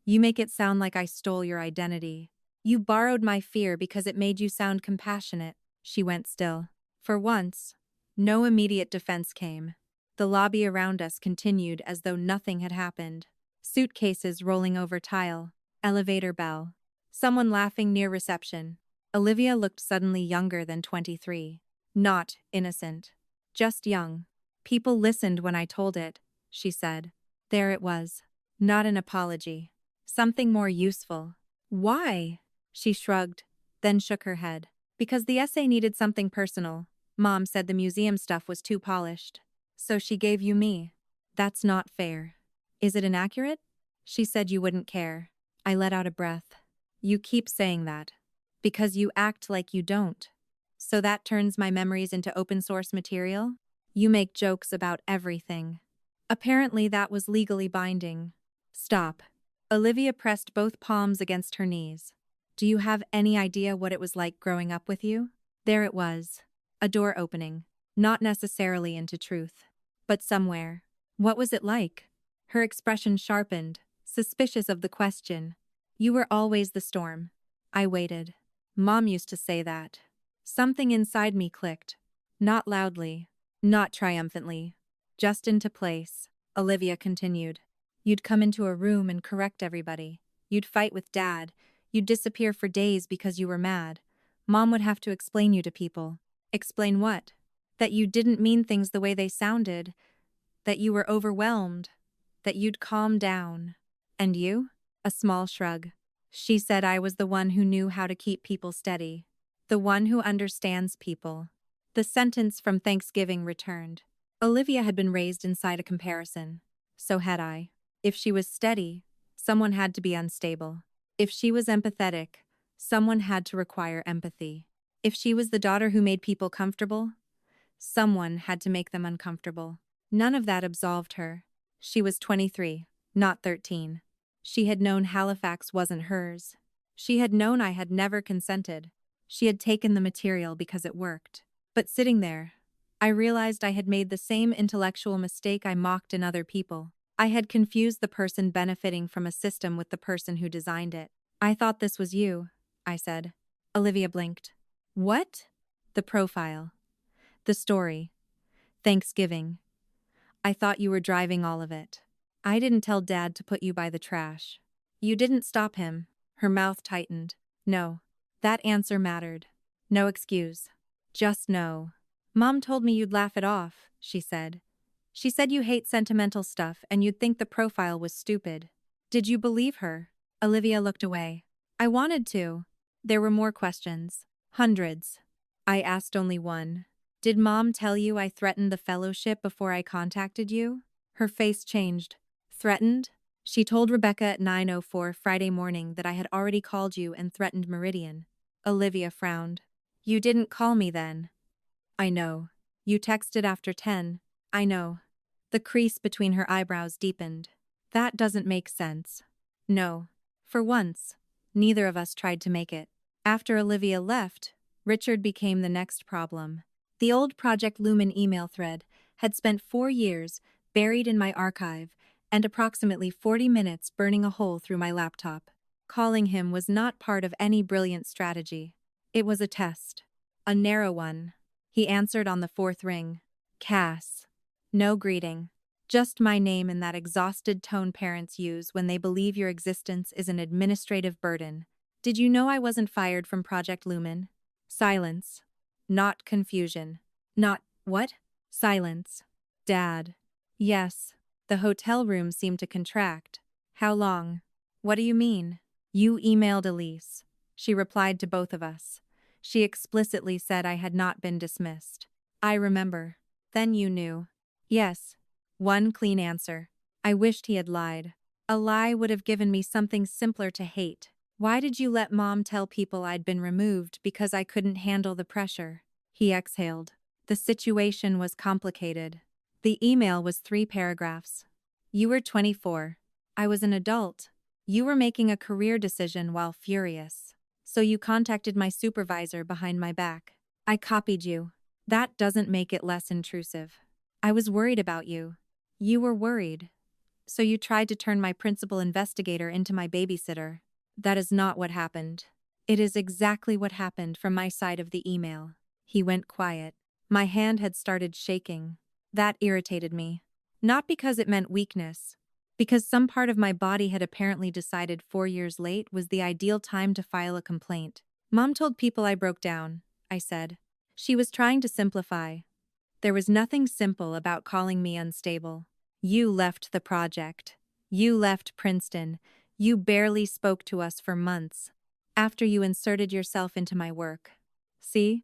Speaker 1: You make it sound like I stole your identity. You borrowed my fear because it made you sound compassionate. She went still. For once, no immediate defense came. The lobby around us continued as though nothing had happened. Suitcases rolling over tile. Elevator bell. Someone laughing near reception. Olivia looked suddenly younger than 23. Not innocent. Just young. People listened when I told it, she said. There it was. Not an apology. Something more useful. Why? She shrugged, then shook her head. Because the essay needed something personal. Mom said the museum stuff was too polished. So she gave you me. That's not fair. Is it inaccurate? She said you wouldn't care. I let out a breath. You keep saying that. Because you act like you don't. So that turns my memories into open source material? You make jokes about everything. Apparently that was legally binding. Stop. Olivia pressed both palms against her knees. Do you have any idea what it was like growing up with you? There it was. A door opening. Not necessarily into truth. But somewhere. What was it like? Her expression sharpened, suspicious of the question. You were always the storm. I waited. Mom used to say that. Something inside me clicked. Not loudly. Not triumphantly. Just into place. Olivia continued. You'd come into a room and correct everybody. You'd fight with Dad. You'd disappear for days because you were mad. Mom would have to explain you to people. Explain what? That you didn't mean things the way they sounded. That you were overwhelmed. That you'd calm down. And you? A small shrug. She said I was the one who knew how to keep people steady. The one who understands people. The sentence from Thanksgiving returned. Olivia had been raised inside a comparison. So had I. If she was steady, someone had to be unstable. If she was empathetic, someone had to require empathy. If she was the daughter who made people comfortable, someone had to make them uncomfortable. None of that absolved her. She was 23, not 13. She had known Halifax wasn't hers. She had known I had never consented. She had taken the material because it worked. But sitting there, I realized I had made the same intellectual mistake I mocked in other people. I had confused the person benefiting from a system with the person who designed it. I thought this was you, I said. Olivia blinked. What? The profile. The story. Thanksgiving. I thought you were driving all of it. I didn't tell Dad to put you by the trash. You didn't stop him. Her mouth tightened. No. That answer mattered. No excuse. Just no. Mom told me you'd laugh it off, she said. She said you hate sentimental stuff and you'd think the profile was stupid. Did you believe her? Olivia looked away. I wanted to. There were more questions. Hundreds. I asked only one. Did Mom tell you I threatened the fellowship before I contacted you? Her face changed. Threatened? She told Rebecca at 9:04 Friday morning that I had already called you and threatened Meridian. Olivia frowned. You didn't call me then. I know. You texted after 10. I know. The crease between her eyebrows deepened. That doesn't make sense. No. For once, neither of us tried to make it. After Olivia left, Richard became the next problem. The old Project Lumen email thread had spent 4 years buried in my archive and approximately 40 minutes burning a hole through my laptop. Calling him was not part of any brilliant strategy. It was a test. A narrow one. He answered on the 4th ring. Cass. No greeting. Just my name in that exhausted tone parents use when they believe your existence is an administrative burden. Did you know I wasn't fired from Project Lumen? Silence. Not confusion. Not, what? Silence. Dad. Yes. The hotel room seemed to contract. How long? What do you mean? You emailed Elise. She replied to both of us. She explicitly said I had not been dismissed. I remember. Then you knew. Yes. One clean answer. I wished he had lied. A lie would have given me something simpler to hate. Why did you let Mom tell people I'd been removed because I couldn't handle the pressure? He exhaled. The situation was complicated. The email was 3 paragraphs. You were 24. I was an adult. You were making a career decision while furious. So you contacted my supervisor behind my back. I copied you. That doesn't make it less intrusive. I was worried about you. You were worried. So you tried to turn my principal investigator into my babysitter. That is not what happened. It is exactly what happened from my side of the email. He went quiet. My hand had started shaking. That irritated me. Not because it meant weakness. Because some part of my body had apparently decided 4 years late was the ideal time to file a complaint. Mom told people I broke down, I said. She was trying to simplify. There was nothing simple about calling me unstable. You left the project. You left Princeton. You barely spoke to us for months. After you inserted yourself into my work. See?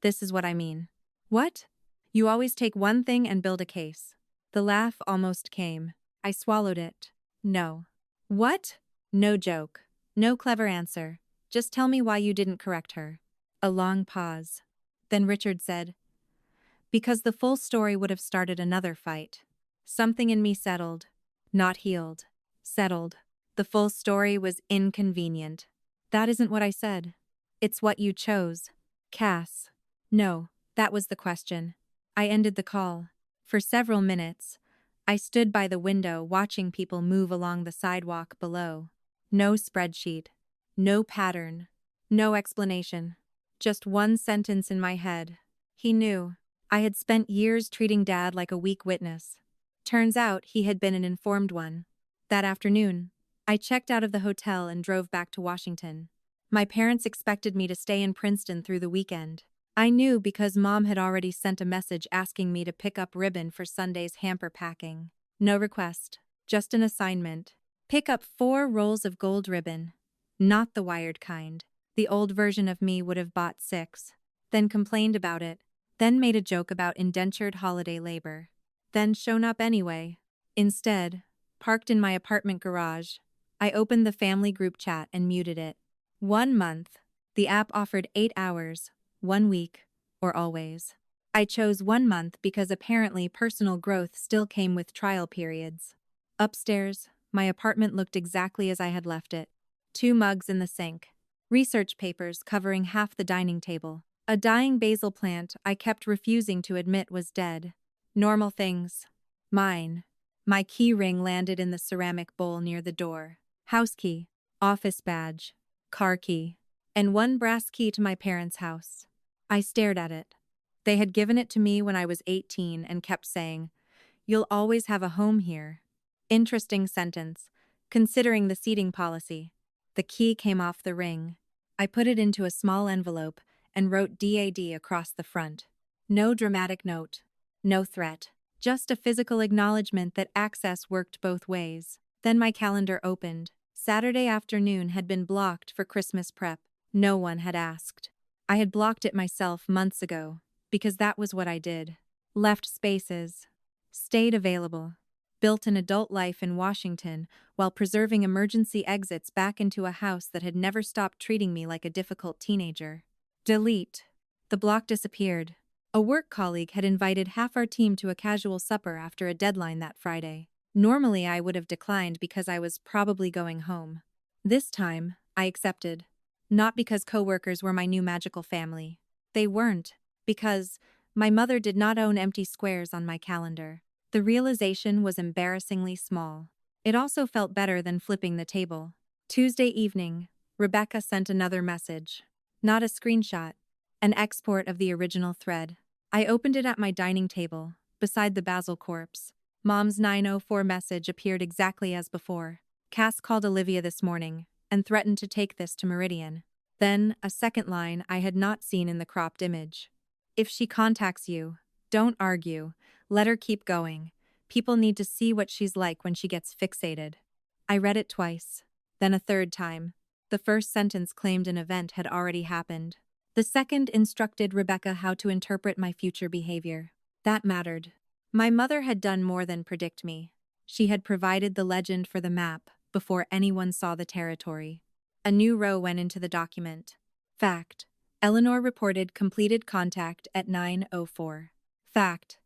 Speaker 1: This is what I mean. What? You always take one thing and build a case. The laugh almost came. I swallowed it. No. What? No joke. No clever answer. Just tell me why you didn't correct her. A long pause. Then Richard said, because the full story would have started another fight. Something in me settled. Not healed. Settled. The full story was inconvenient. That isn't what I said. It's what you chose. Cass. No, that was the question. I ended the call. For several minutes, I stood by the window watching people move along the sidewalk below. No spreadsheet. No pattern. No explanation. Just one sentence in my head. He knew. I had spent years treating Dad like a weak witness. Turns out he had been an informed one. That afternoon, I checked out of the hotel and drove back to Washington. My parents expected me to stay in Princeton through the weekend. I knew because Mom had already sent a message asking me to pick up ribbon for Sunday's hamper packing. No request, just an assignment. Pick up 4 rolls of gold ribbon. Not the wired kind. The old version of me would have bought 6. Then complained about it. Then made a joke about indentured holiday labor. Then shown up anyway. Instead, parked in my apartment garage, I opened the family group chat and muted it. 1 month. The app offered 8 hours, 1 week, or always. I chose 1 month because apparently personal growth still came with trial periods. Upstairs, my apartment looked exactly as I had left it. 2 mugs in the sink. Research papers covering half the dining table. A dying basil plant I kept refusing to admit was dead. Normal things. Mine. My key ring landed in the ceramic bowl near the door. House key. Office badge. Car key. And 1 brass key to my parents' house. I stared at it. They had given it to me when I was 18 and kept saying, "You'll always have a home here." Interesting sentence, considering the seating policy. The key came off the ring. I put it into a small envelope and wrote DAD across the front. No dramatic note. No threat. Just a physical acknowledgement that access worked both ways. Then my calendar opened. Saturday afternoon had been blocked for Christmas prep. No one had asked. I had blocked it myself months ago, because that was what I did. Left spaces. Stayed available. Built an adult life in Washington while preserving emergency exits back into a house that had never stopped treating me like a difficult teenager. Delete. The block disappeared. A work colleague had invited half our team to a casual supper after a deadline that Friday. Normally I would have declined because I was probably going home. This time, I accepted. Not because coworkers were my new magical family. They weren't. Because my mother did not own empty squares on my calendar. The realization was embarrassingly small. It also felt better than flipping the table. Tuesday evening, Rebecca sent another message. Not a screenshot. An export of the original thread. I opened it at my dining table, beside the basil corpse. Mom's 9:04 message appeared exactly as before. Cass called Olivia this morning and threatened to take this to Meridian. Then, a second line I had not seen in the cropped image. If she contacts you, don't argue. Let her keep going. People need to see what she's like when she gets fixated. I read it twice, then a third time. The first sentence claimed an event had already happened. The second instructed Rebecca how to interpret my future behavior. That mattered. My mother had done more than predict me. She had provided the legend for the map before anyone saw the territory. A new row went into the document. Fact. Eleanor reported completed contact at 9:04. Fact.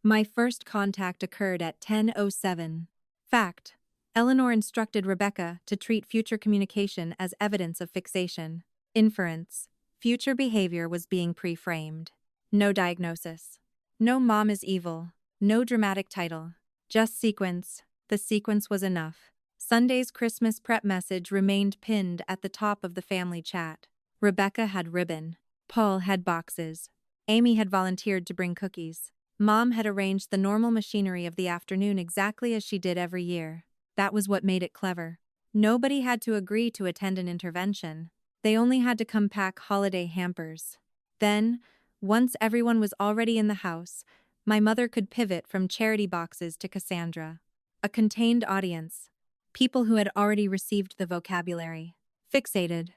Speaker 1: My first contact occurred at 10:07. Fact. Eleanor instructed Rebecca to treat future communication as evidence of fixation. Inference. Future behavior was being pre-framed. No diagnosis. No mom is evil. No dramatic title. Just sequence. The sequence was enough. Sunday's Christmas prep message remained pinned at the top of the family chat. Rebecca had ribbon. Paul had boxes. Amy had volunteered to bring cookies. Mom had arranged the normal machinery of the afternoon exactly as she did every year. That was what made it clever. Nobody had to agree to attend an intervention. They only had to come pack holiday hampers. Then, once everyone was already in the house, my mother could pivot from charity boxes to Cassandra. A contained audience. People who had already received the vocabulary. Fixated.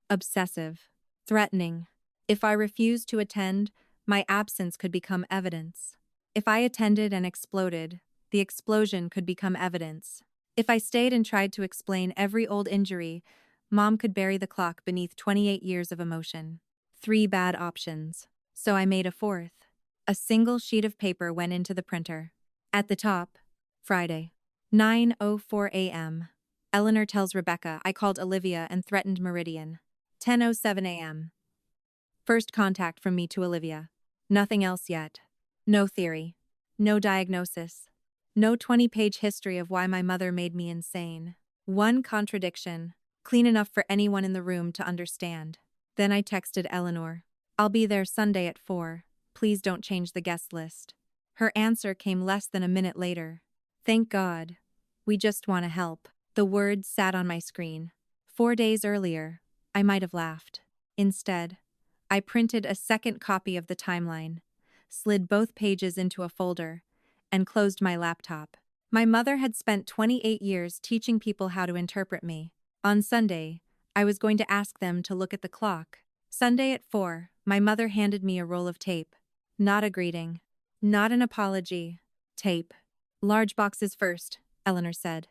Speaker 1: Obsessive. Threatening. If I refused to attend, my absence could become evidence. If I attended and exploded, the explosion could become evidence. If I stayed and tried to explain every old injury, Mom could bury the clock beneath 28 years of emotion. 3 bad options. So I made a fourth. A single sheet of paper went into the printer. At the top, Friday. 9:04 a.m. Eleanor tells Rebecca I called Olivia and threatened Meridian. 10:07 a.m. First contact from me to Olivia. Nothing else yet. No theory. No diagnosis. No 20-page history of why my mother made me insane. One contradiction, clean enough for anyone in the room to understand. Then I texted Eleanor. I'll be there Sunday at 4. Please don't change the guest list. Her answer came less than a minute later. Thank God. We just want to help. The words sat on my screen. 4 days earlier, I might have laughed. Instead, I printed a second copy of the timeline, slid both pages into a folder, and closed my laptop. My mother had spent 28 years teaching people how to interpret me. On Sunday, I was going to ask them to look at the clock. Sunday at 4, my mother handed me a roll of tape. Not a greeting. Not an apology. Tape. Large boxes first, Eleanor said.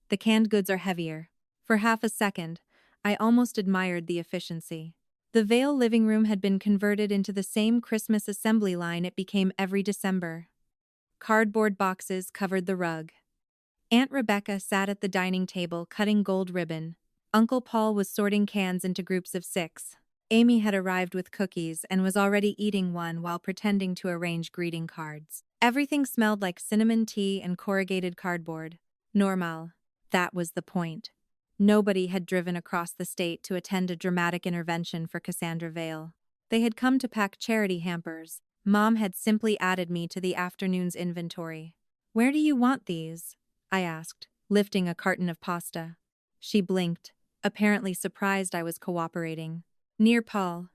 Speaker 1: The canned goods are heavier. For half a second, I almost admired the efficiency. The Vale living room had been converted into the same Christmas assembly line it became every December. Cardboard boxes covered the rug. Aunt Rebecca sat at the dining table cutting gold ribbon. Uncle Paul was sorting cans into groups of 6. Amy had arrived with cookies and was already eating one while pretending to arrange greeting cards. Everything smelled like cinnamon tea and corrugated cardboard. Normal. That was the point. Nobody had driven across the state to attend a dramatic intervention for Cassandra Vale. They had come to pack charity hampers. Mom had simply added me to the afternoon's inventory. Where do you want these? I asked, lifting a carton of pasta. She blinked, apparently surprised I was cooperating. Near Paul.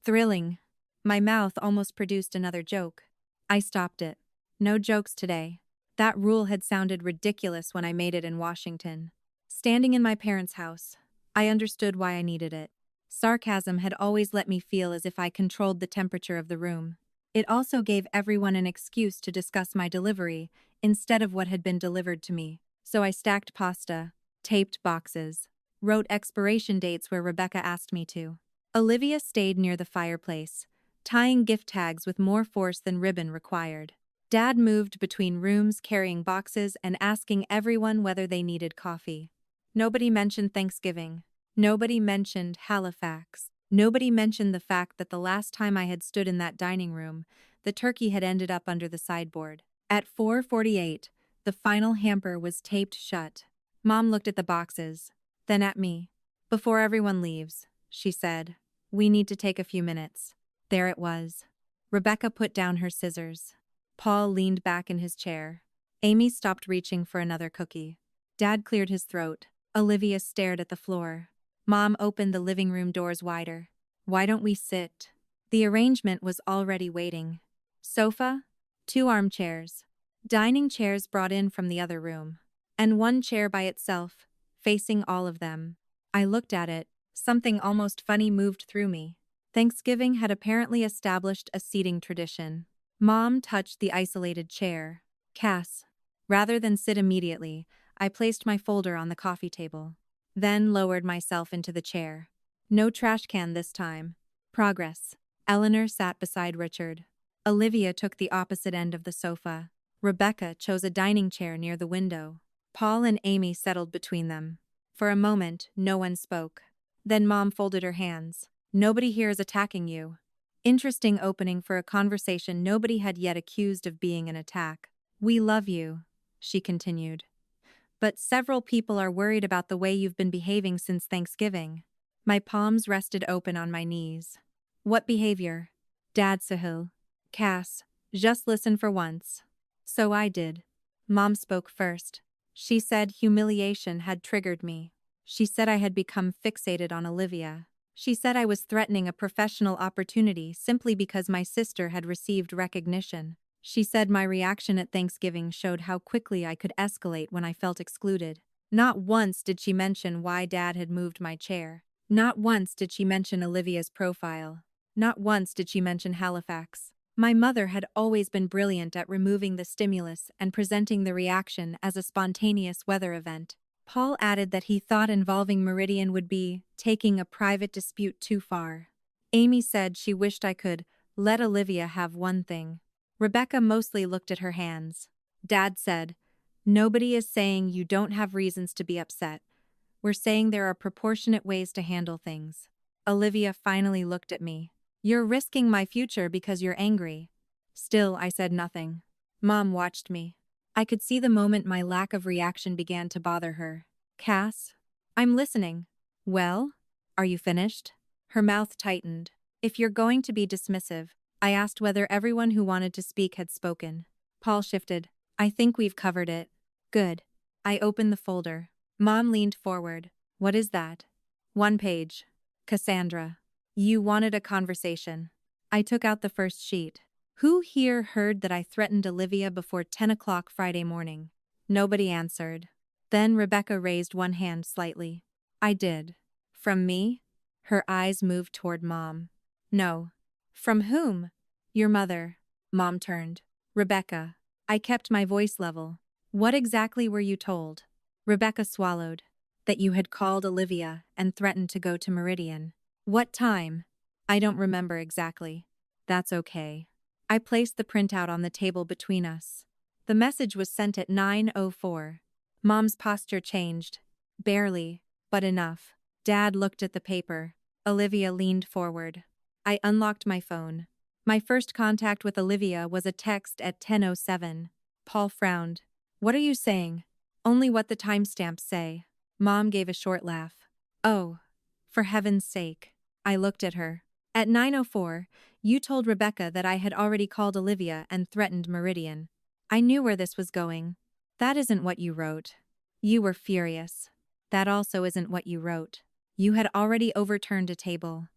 Speaker 1: Thrilling. My mouth almost produced another joke. I stopped it. No jokes today. That rule had sounded ridiculous when I made it in Washington. Standing in my parents' house, I understood why I needed it. Sarcasm had always let me feel as if I controlled the temperature of the room. It also gave everyone an excuse to discuss my delivery instead of what had been delivered to me. So I stacked pasta, taped boxes, wrote expiration dates where Rebecca asked me to. Olivia stayed near the fireplace, tying gift tags with more force than ribbon required. Dad moved between rooms carrying boxes and asking everyone whether they needed coffee. Nobody mentioned Thanksgiving. Nobody mentioned Halifax. Nobody mentioned the fact that the last time I had stood in that dining room, the turkey had ended up under the sideboard. At 4:48, the final hamper was taped shut. Mom looked at the boxes, then at me. Before everyone leaves, she said, we need to take a few minutes. There it was. Rebecca put down her scissors. Paul leaned back in his chair. Amy stopped reaching for another cookie. Dad cleared his throat. Olivia stared at the floor. Mom opened the living room doors wider. Why don't we sit? The arrangement was already waiting. Sofa, 2 armchairs, dining chairs brought in from the other room, and 1 chair by itself, facing all of them. I looked at it. Something almost funny moved through me. Thanksgiving had apparently established a seating tradition. Mom touched the isolated chair. Cass. Rather than sit immediately, I placed my folder on the coffee table, then lowered myself into the chair. No trash can this time. Progress. Eleanor sat beside Richard. Olivia took the opposite end of the sofa. Rebecca chose a dining chair near the window. Paul and Amy settled between them. For a moment, no one spoke. Then Mom folded her hands. Nobody here is attacking you. Interesting opening for a conversation nobody had yet accused of being an attack. We love you, she continued. But several people are worried about the way you've been behaving since Thanksgiving. My palms rested open on my knees. What behavior? Dad Sahil. Cass, just listen for once. So I did. Mom spoke first. She said humiliation had triggered me. She said I had become fixated on Olivia. She said I was threatening a professional opportunity simply because my sister had received recognition. She said my reaction at Thanksgiving showed how quickly I could escalate when I felt excluded. Not once did she mention why Dad had moved my chair. Not once did she mention Olivia's profile. Not once did she mention Halifax. My mother had always been brilliant at removing the stimulus and presenting the reaction as a spontaneous weather event. Paul added that he thought involving Meridian would be taking a private dispute too far. Amy said she wished I could let Olivia have one thing. Rebecca mostly looked at her hands. Dad said, nobody is saying you don't have reasons to be upset. We're saying there are proportionate ways to handle things. Olivia finally looked at me. You're risking my future because you're angry. Still, I said nothing. Mom watched me. I could see the moment my lack of reaction began to bother her. Cass? I'm listening. Well? Are you finished? Her mouth tightened. If you're going to be dismissive, I asked whether everyone who wanted to speak had spoken. Paul shifted. I think we've covered it. Good. I opened the folder. Mom leaned forward. What is that? One page. Cassandra. You wanted a conversation. I took out the first sheet. Who here heard that I threatened Olivia before 10 o'clock Friday morning? Nobody answered. Then Rebecca raised one hand slightly. I did. From me? Her eyes moved toward Mom. No. From whom? Your mother. Mom turned. Rebecca. I kept my voice level. What exactly were you told? Rebecca swallowed. That you had called Olivia and threatened to go to Meridian. What time? I don't remember exactly. That's okay. I placed the printout on the table between us. The message was sent at 9:04. Mom's posture changed. Barely, but enough. Dad looked at the paper. Olivia leaned forward. I unlocked my phone. My first contact with Olivia was a text at 10:07. Paul frowned. What are you saying? Only what the timestamps say. Mom gave a short laugh. Oh, for heaven's sake. I looked at her. At 9:04, you told Rebecca that I had already called Olivia and threatened Meridian. I knew where this was going. That isn't what you wrote. You were furious. That also isn't what you wrote. You had already overturned a table.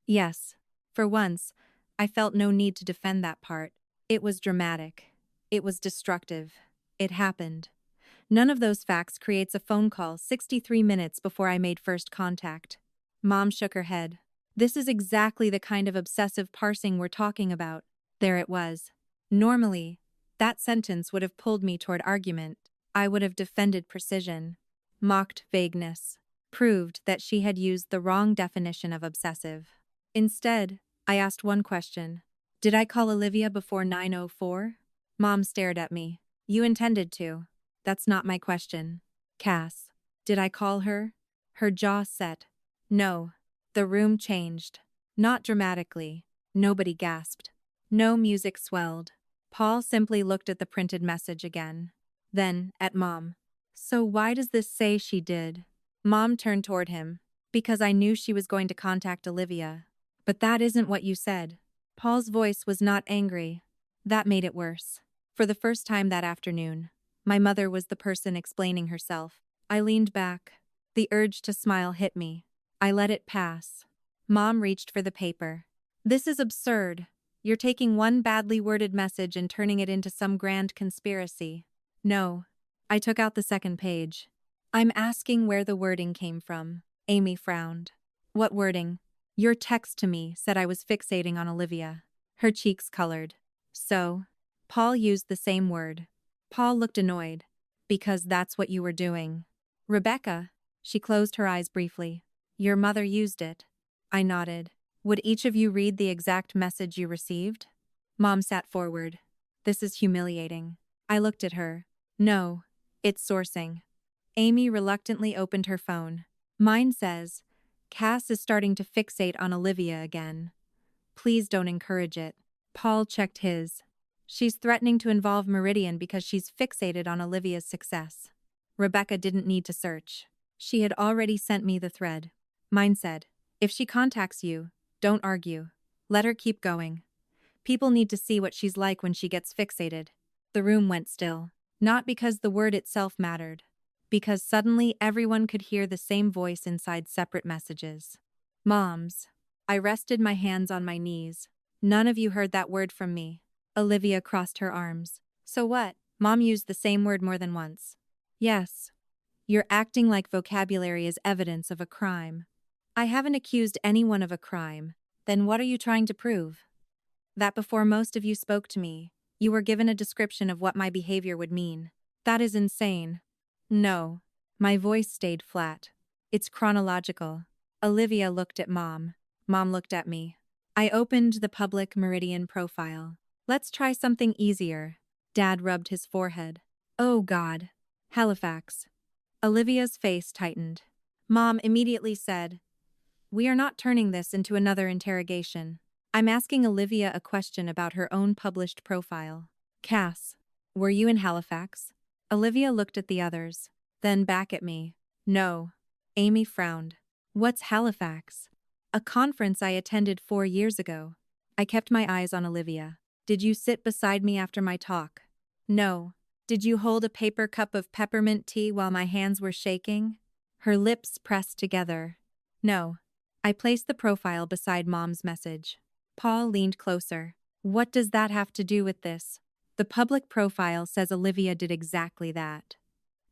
Speaker 1: Yes. For once, I felt no need to defend that part. It was dramatic. It was destructive. It happened. None of those facts creates a phone call 63 minutes before I made first contact. Mom shook her head. This is exactly the kind of obsessive parsing we're talking about. There it was. Normally, that sentence would have pulled me toward argument. I would have defended precision. Mocked vagueness. Proved that she had used the wrong definition of obsessive. Instead, I asked one question. Did I call Olivia before 9:04? Mom stared at me. You intended to. That's not my question. Cass. Did I call her? Her jaw set. No. The room changed. Not dramatically. Nobody gasped. No music swelled. Paul simply looked at the printed message again. Then, at Mom. So why does this say she did? Mom turned toward him. Because I knew she was going to contact Olivia. But that isn't what you said. Paul's voice was not angry. That made it worse. For the first time that afternoon, my mother was the person explaining herself. I leaned back. The urge to smile hit me. I let it pass. Mom reached for the paper. This is absurd. You're taking one badly worded message and turning it into some grand conspiracy. No. I took out the second page. I'm asking where the wording came from. Amy frowned. What wording? Your text to me said I was fixating on Olivia. Her cheeks colored. So? Paul used the same word. Paul looked annoyed. Because that's what you were doing. Rebecca. She closed her eyes briefly. Your mother used it. I nodded. Would each of you read the exact message you received? Mom sat forward. This is humiliating. I looked at her. No. It's sourcing. Amy reluctantly opened her phone. Mine says, Cass is starting to fixate on Olivia again. Please don't encourage it. Paul checked his. She's threatening to involve Meridian because she's fixated on Olivia's success. Rebecca didn't need to search. She had already sent me the thread. Mine said, if she contacts you, don't argue. Let her keep going. People need to see what she's like when she gets fixated. The room went still. Not because the word itself mattered. Because suddenly everyone could hear the same voice inside separate messages. Moms. I rested my hands on my knees. None of you heard that word from me. Olivia crossed her arms. So what? Mom used the same word more than once. Yes. You're acting like vocabulary is evidence of a crime. I haven't accused anyone of a crime. Then what are you trying to prove? That before most of you spoke to me, you were given a description of what my behavior would mean. That is insane. No. My voice stayed flat. It's chronological. Olivia looked at Mom. Mom looked at me. I opened the public Meridian profile. Let's try something easier. Dad rubbed his forehead. Oh God. Halifax. Olivia's face tightened. Mom immediately said, we are not turning this into another interrogation. I'm asking Olivia a question about her own published profile. Cass, were you in Halifax? Olivia looked at the others, then back at me. No. Amy frowned. What's Halifax? A conference I attended 4 years ago. I kept my eyes on Olivia. Did you sit beside me after my talk? No. Did you hold a paper cup of peppermint tea while my hands were shaking? Her lips pressed together. No. I placed the profile beside Mom's message. Paul leaned closer. What does that have to do with this? The public profile says Olivia did exactly that.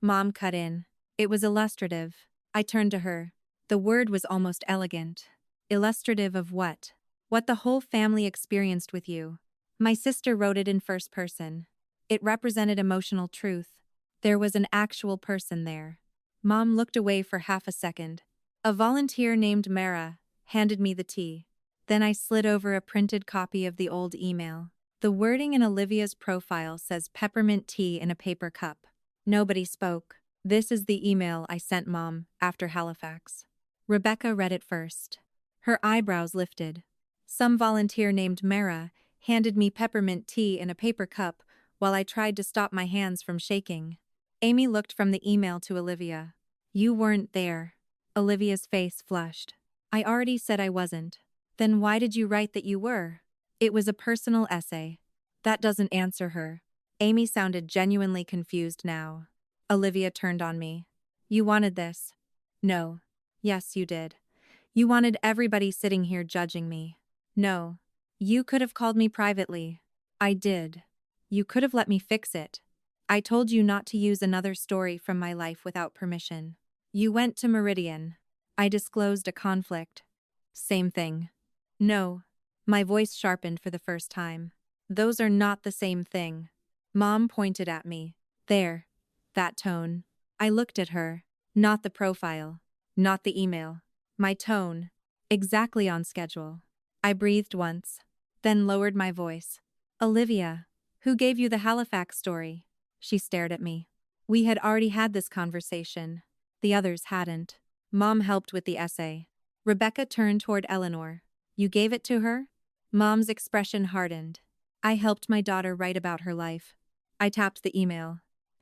Speaker 1: Mom cut in. It was illustrative. I turned to her. The word was almost elegant. Illustrative of what? What the whole family experienced with you. My sister wrote it in first person. It represented emotional truth. There was an actual person there. Mom looked away for half a second. A volunteer named Mara handed me the tea. Then I slid over a printed copy of the old email. The wording in Olivia's profile says peppermint tea in a paper cup. Nobody spoke. This is the email I sent Mom after Halifax. Rebecca read it first. Her eyebrows lifted. Some volunteer named Mara handed me peppermint tea in a paper cup while I tried to stop my hands from shaking. Amy looked from the email to Olivia. You weren't there. Olivia's face flushed. I already said I wasn't. Then why did you write that you were? It was a personal essay. That doesn't answer her. Amy sounded genuinely confused now. Olivia turned on me. You wanted this? No. Yes, you did. You wanted everybody sitting here judging me. No. You could have called me privately. I did. You could have let me fix it. I told you not to use another story from my life without permission. You went to Meridian. I disclosed a conflict. Same thing. No. My voice sharpened for the first time. Those are not the same thing. Mom pointed at me. There. That tone. I looked at her. Not the profile. Not the email. My tone. Exactly on schedule. I breathed once, then lowered my voice. Olivia, who gave you the Halifax story? She stared at me. We had already had this conversation. The others hadn't. Mom helped with the essay. Rebecca turned toward Eleanor. You gave it to her? Mom's expression hardened. I helped my daughter write about her life. I tapped the email.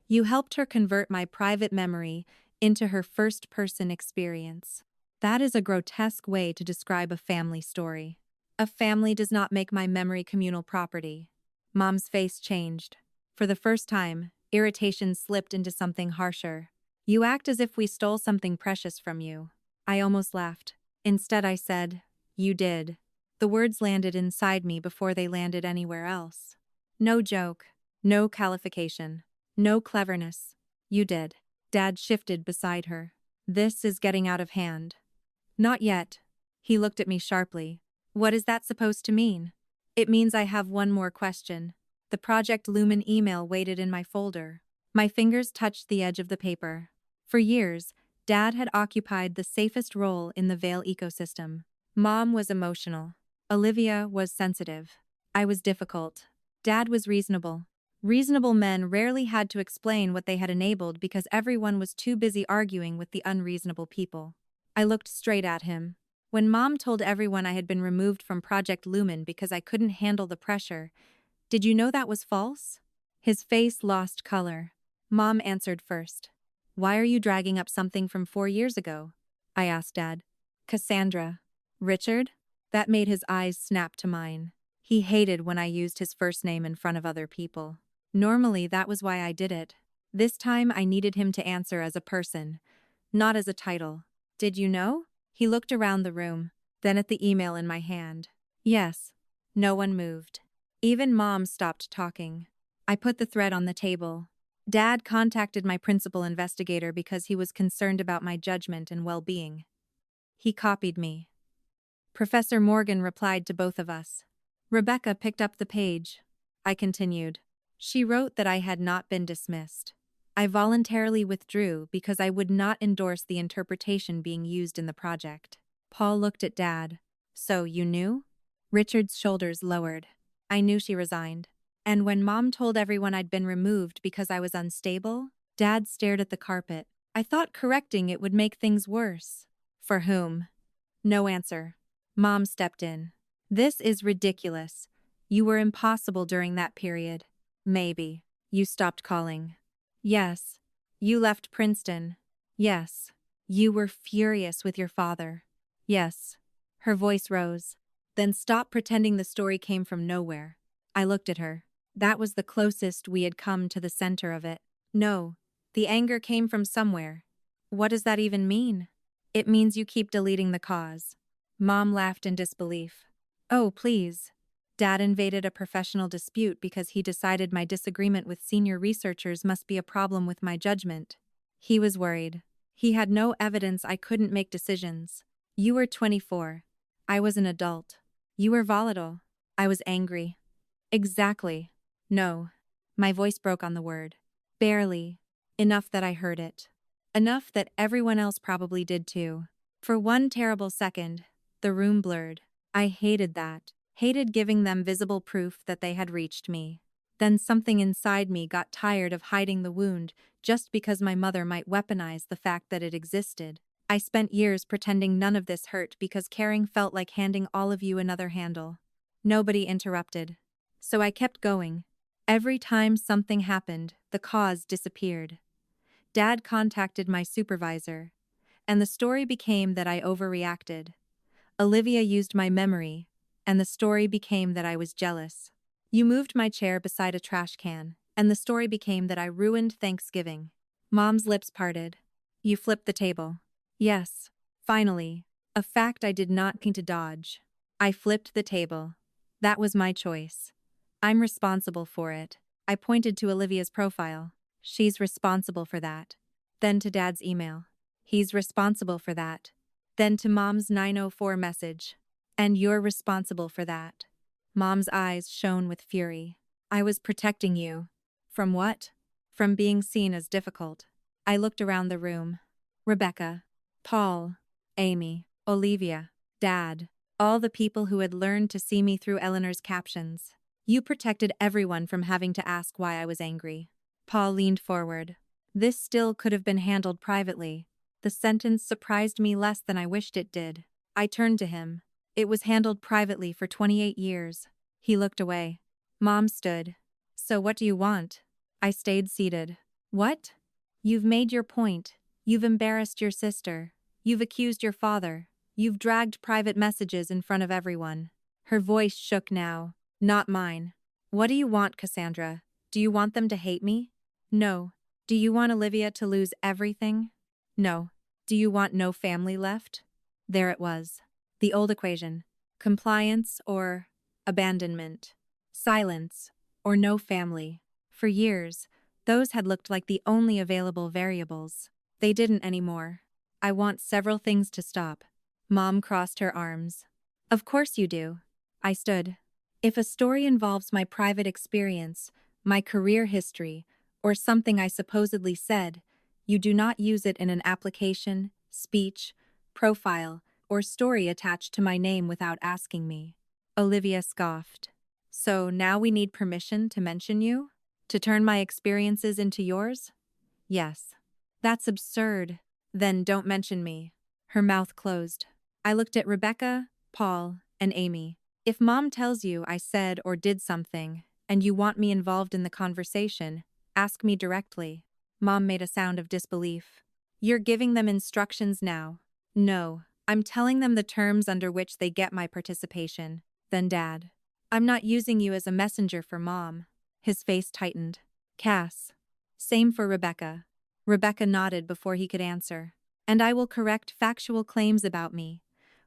Speaker 1: You helped her convert my private memory into her first-person experience. That is a grotesque way to describe a family story. A family does not make my memory communal property. Mom's face changed. For the first time, irritation slipped into something harsher. You act as if we stole something precious from you. I almost laughed. Instead I said, you did. The words landed inside me before they landed anywhere else. No joke. No qualification. No cleverness. You did. Dad shifted beside her. This is getting out of hand. Not yet. He looked at me sharply. What is that supposed to mean? It means I have one more question. The Project Lumen email waited in my folder. My fingers touched the edge of the paper. For years, Dad had occupied the safest role in the Vale ecosystem. Mom was emotional. Olivia was sensitive. I was difficult. Dad was reasonable. Reasonable men rarely had to explain what they had enabled because everyone was too busy arguing with the unreasonable people. I looked straight at him. When Mom told everyone I had been removed from Project Lumen because I couldn't handle the pressure, did you know that was false? His face lost color. Mom answered first. Why are you dragging up something from 4 years ago? I asked Dad. Cassandra. Richard? That made his eyes snap to mine. He hated when I used his first name in front of other people. Normally, that was why I did it. This time, I needed him to answer as a person, not as a title. Did you know? He looked around the room, then at the email in my hand. Yes. No one moved. Even Mom stopped talking. I put the thread on the table. Dad contacted my principal investigator because he was concerned about my judgment and well-being. He copied me. Professor Morgan replied to both of us. Rebecca picked up the page. I continued. She wrote that I had not been dismissed. I voluntarily withdrew because I would not endorse the interpretation being used in the project. Paul looked at Dad. So, you knew? Richard's shoulders lowered. I knew she resigned. And when Mom told everyone I'd been removed because I was unstable, Dad stared at the carpet. I thought correcting it would make things worse. For whom? No answer. Mom stepped in. This is ridiculous. You were impossible during that period. Maybe. You stopped calling. Yes. You left Princeton. Yes. You were furious with your father. Yes. Her voice rose. Then stop pretending the story came from nowhere. I looked at her. That was the closest we had come to the center of it. No. The anger came from somewhere. What does that even mean? It means you keep deleting the cause. Mom laughed in disbelief. Oh, please. Dad invaded a professional dispute because he decided my disagreement with senior researchers must be a problem with my judgment. He was worried. He had no evidence I couldn't make decisions. You were 24. I was an adult. You were volatile. I was angry. Exactly. No. My voice broke on the word. Barely. Enough that I heard it. Enough that everyone else probably did too. For one terrible second, the room blurred. I hated that. Hated giving them visible proof that they had reached me. Then something inside me got tired of hiding the wound just because my mother might weaponize the fact that it existed. I spent years pretending none of this hurt because caring felt like handing all of you another handle. Nobody interrupted. So I kept going. Every time something happened, the cause disappeared. Dad contacted my supervisor, and the story became that I overreacted. Olivia used my memory, and the story became that I was jealous. You moved my chair beside a trash can, and the story became that I ruined Thanksgiving. Mom's lips parted. You flipped the table. Yes, finally, a fact I did not mean to dodge. I flipped the table. That was my choice. I'm responsible for it. I pointed to Olivia's profile. She's responsible for that. Then to Dad's email. He's responsible for that. Then to Mom's 904 message. And you're responsible for that. Mom's eyes shone with fury. I was protecting you. From what? From being seen as difficult. I looked around the room. Rebecca, Paul, Amy, Olivia, Dad, all the people who had learned to see me through Eleanor's captions. You protected everyone from having to ask why I was angry. Paul leaned forward. This still could have been handled privately. The sentence surprised me less than I wished it did. I turned to him. It was handled privately for 28 years. He looked away. Mom stood. So what do you want? I stayed seated. What? You've made your point. You've embarrassed your sister. You've accused your father. You've dragged private messages in front of everyone. Her voice shook now. Not mine. What do you want, Cassandra? Do you want them to hate me? No. Do you want Olivia to lose everything? No. Do you want no family left? There it was. The old equation. Compliance or abandonment. Silence or no family. For years, those had looked like the only available variables. They didn't anymore. I want several things to stop. Mom crossed her arms. Of course you do. I stood. If a story involves my private experience, my career history, or something I supposedly said, you do not use it in an application, speech, profile, or story attached to my name without asking me. Olivia scoffed. So now we need permission to mention you? To turn my experiences into yours? Yes. That's absurd. Then don't mention me. Her mouth closed. I looked at Rebecca, Paul, and Amy. If Mom tells you I said or did something, and you want me involved in the conversation, ask me directly. Mom made a sound of disbelief. You're giving them instructions now. No, I'm telling them the terms under which they get my participation. Then Dad. I'm not using you as a messenger for Mom. His face tightened. Cass. Same for Rebecca. Rebecca nodded before he could answer. And I will correct factual claims about me,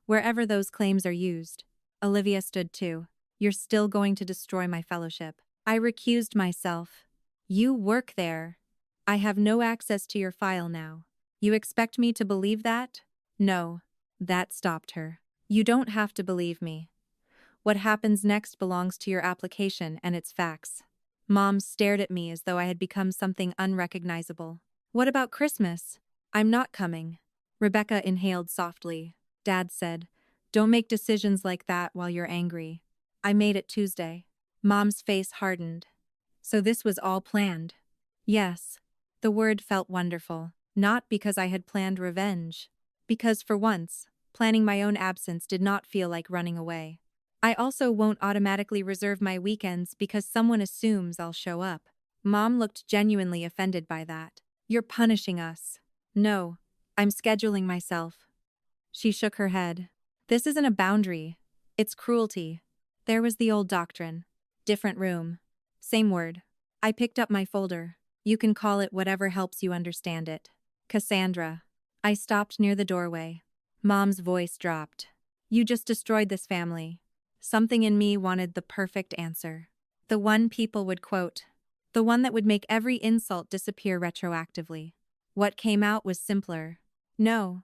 Speaker 1: wherever those claims are used. Olivia stood too. You're still going to destroy my fellowship. I recused myself. You work there. I have no access to your file now. You expect me to believe that? No. That stopped her. You don't have to believe me. What happens next belongs to your application and its facts. Mom stared at me as though I had become something unrecognizable. What about Christmas? I'm not coming. Rebecca inhaled softly. Dad said, don't make decisions like that while you're angry. I made it Tuesday. Mom's face hardened. So this was all planned? Yes. The word felt wonderful, not because I had planned revenge. Because for once, planning my own absence did not feel like running away. I also won't automatically reserve my weekends because someone assumes I'll show up. Mom looked genuinely offended by that. You're punishing us. No, I'm scheduling myself. She shook her head. This isn't a boundary. It's cruelty. There was the old doctrine. Different room. Same word. I picked up my folder. You can call it whatever helps you understand it. Cassandra. I stopped near the doorway. Mom's voice dropped. You just destroyed this family. Something in me wanted the perfect answer. The one people would quote. The one that would make every insult disappear retroactively. What came out was simpler. No.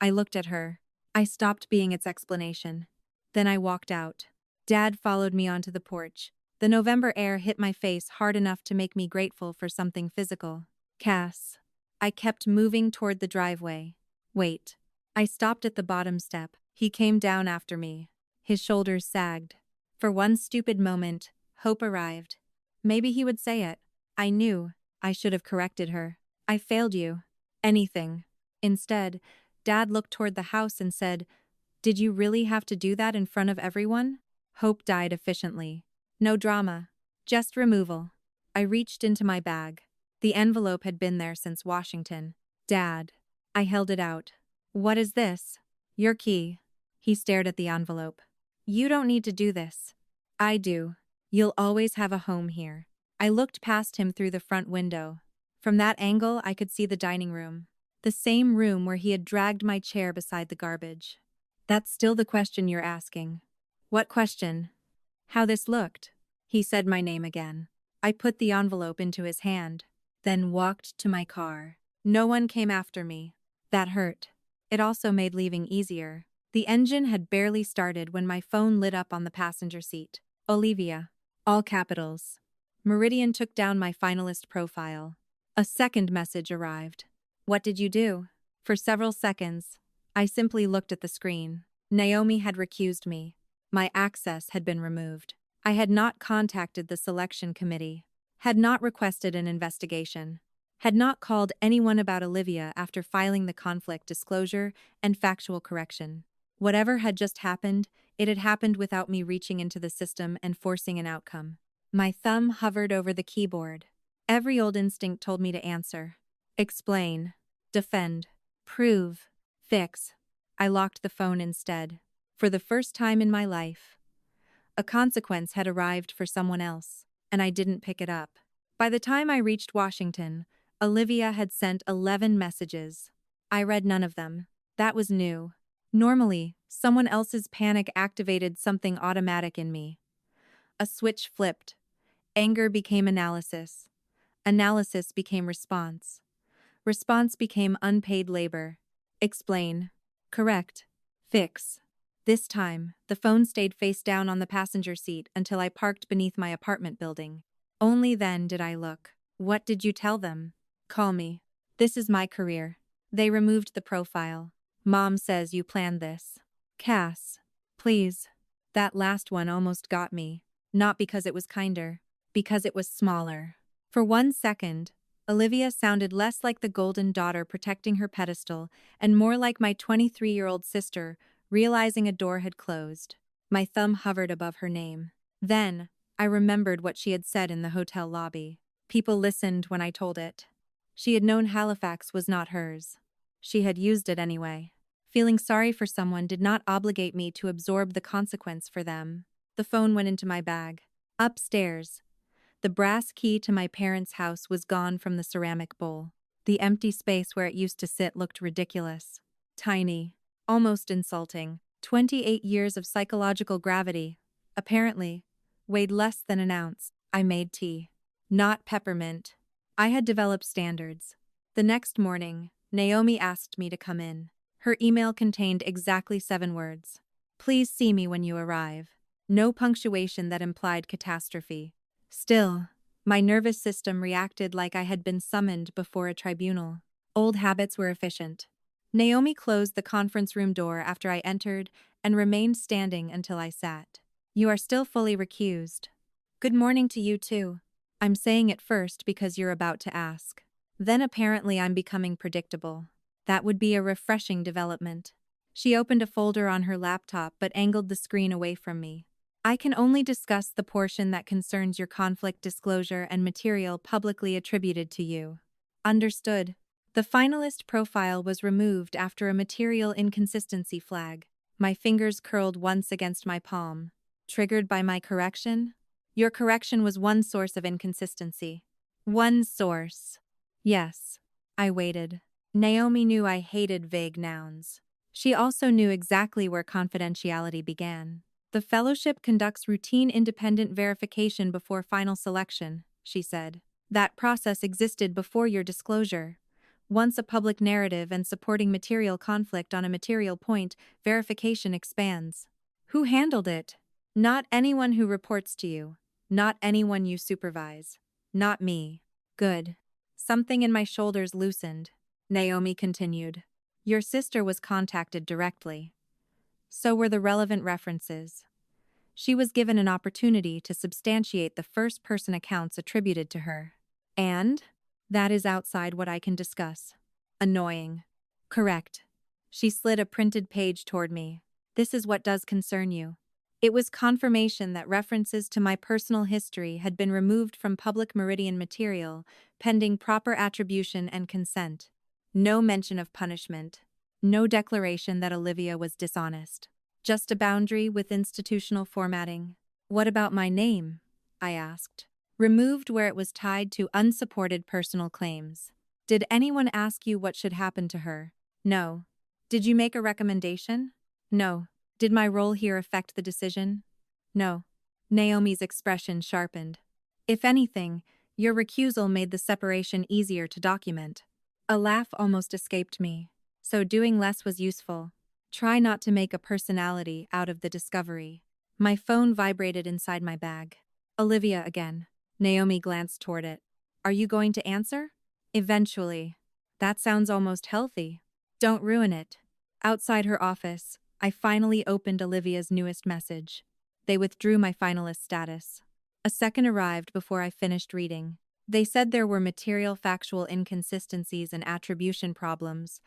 Speaker 1: I looked at her. I stopped being its explanation. Then I walked out. Dad followed me onto the porch. The November air hit my face hard enough to make me grateful for something physical. Cass. I kept moving toward the driveway. Wait. I stopped at the bottom step. He came down after me. His shoulders sagged. For one stupid moment, hope arrived. Maybe he would say it. I knew. I should have corrected her. I failed you. Anything. Instead, Dad looked toward the house and said, Did you really have to do that in front of everyone? Hope died efficiently. No drama. Just removal. I reached into my bag. The envelope had been there since Washington. Dad. I held it out. What is this? Your key. He stared at the envelope. You don't need to do this. I do. You'll always have a home here. I looked past him through the front window. From that angle, I could see the dining room. The same room where he had dragged my chair beside the garbage. That's still the question you're asking. What question? How this looked. He said my name again. I put the envelope into his hand, then walked to my car. No one came after me. That hurt. It also made leaving easier. The engine had barely started when my phone lit up on the passenger seat. Olivia. All capitals. Meridian took down my finalist profile. A second message arrived. What did you do? For several seconds, I simply looked at the screen. Naomi had recused me. My access had been removed. I had not contacted the selection committee, had not requested an investigation, had not called anyone about Olivia after filing the conflict disclosure and factual correction. Whatever had just happened, it had happened without me reaching into the system and forcing an outcome. My thumb hovered over the keyboard. Every old instinct told me to answer. Explain. Defend. Prove. Fix. I locked the phone instead. For the first time in my life, a consequence had arrived for someone else, and I didn't pick it up. By the time I reached Washington, Olivia had sent 11 messages. I read none of them. That was new. Normally, someone else's panic activated something automatic in me. A switch flipped. Anger became analysis. Analysis became response. Response became unpaid labor. Explain. Correct. Fix. This time, the phone stayed face down on the passenger seat until I parked beneath my apartment building. Only then did I look. What did you tell them? Call me. This is my career. They removed the profile. Mom says you planned this. Cass. Please. That last one almost got me. Not because it was kinder. Because it was smaller. For 1 second, Olivia sounded less like the golden daughter protecting her pedestal and more like my 23-year-old sister realizing a door had closed. My thumb hovered above her name. Then, I remembered what she had said in the hotel lobby. People listened when I told it. She had known Halifax was not hers. She had used it anyway. Feeling sorry for someone did not obligate me to absorb the consequence for them. The phone went into my bag. Upstairs, the brass key to my parents' house was gone from the ceramic bowl. The empty space where it used to sit looked ridiculous. Tiny. Almost insulting. 28 years of psychological gravity, apparently, weighed less than an ounce. I made tea. Not peppermint. I had developed standards. The next morning, Naomi asked me to come in. Her email contained exactly 7 words. Please see me when you arrive. No punctuation that implied catastrophe. Still, my nervous system reacted like I had been summoned before a tribunal. Old habits were efficient. Naomi closed the conference room door after I entered and remained standing until I sat. You are still fully recused. Good morning to you too. I'm saying it first because you're about to ask. Then apparently I'm becoming predictable. That would be a refreshing development. She opened a folder on her laptop but angled the screen away from me. I can only discuss the portion that concerns your conflict disclosure and material publicly attributed to you. Understood. The finalist profile was removed after a material inconsistency flag. My fingers curled once against my palm. Triggered by my correction? Your correction was one source of inconsistency. One source. Yes. I waited. Naomi knew I hated vague nouns. She also knew exactly where confidentiality began. The fellowship conducts routine independent verification before final selection, she said. That process existed before your disclosure. Once a public narrative and supporting material conflict on a material point, verification expands. Who handled it? Not anyone who reports to you. Not anyone you supervise. Not me. Good. Something in my shoulders loosened. Naomi continued. Your sister was contacted directly. So were the relevant references. She was given an opportunity to substantiate the first-person accounts attributed to her. And? That is outside what I can discuss. Annoying. Correct. She slid a printed page toward me. This is what does concern you. It was confirmation that references to my personal history had been removed from public Meridian material, pending proper attribution and consent. No mention of punishment. No declaration that Olivia was dishonest. Just a boundary with institutional formatting. What about my name? I asked. Removed where it was tied to unsupported personal claims. Did anyone ask you what should happen to her? No. Did you make a recommendation? No. Did my role here affect the decision? No. Naomi's expression sharpened. If anything, your recusal made the separation easier to document. A laugh almost escaped me. So doing less was useful. Try not to make a personality out of the discovery. My phone vibrated inside my bag. Olivia again. Naomi glanced toward it. Are you going to answer? Eventually. That sounds almost healthy. Don't ruin it. Outside her office, I finally opened Olivia's newest message. They withdrew my finalist status. A second arrived before I finished reading. They said there were material factual inconsistencies and attribution problems.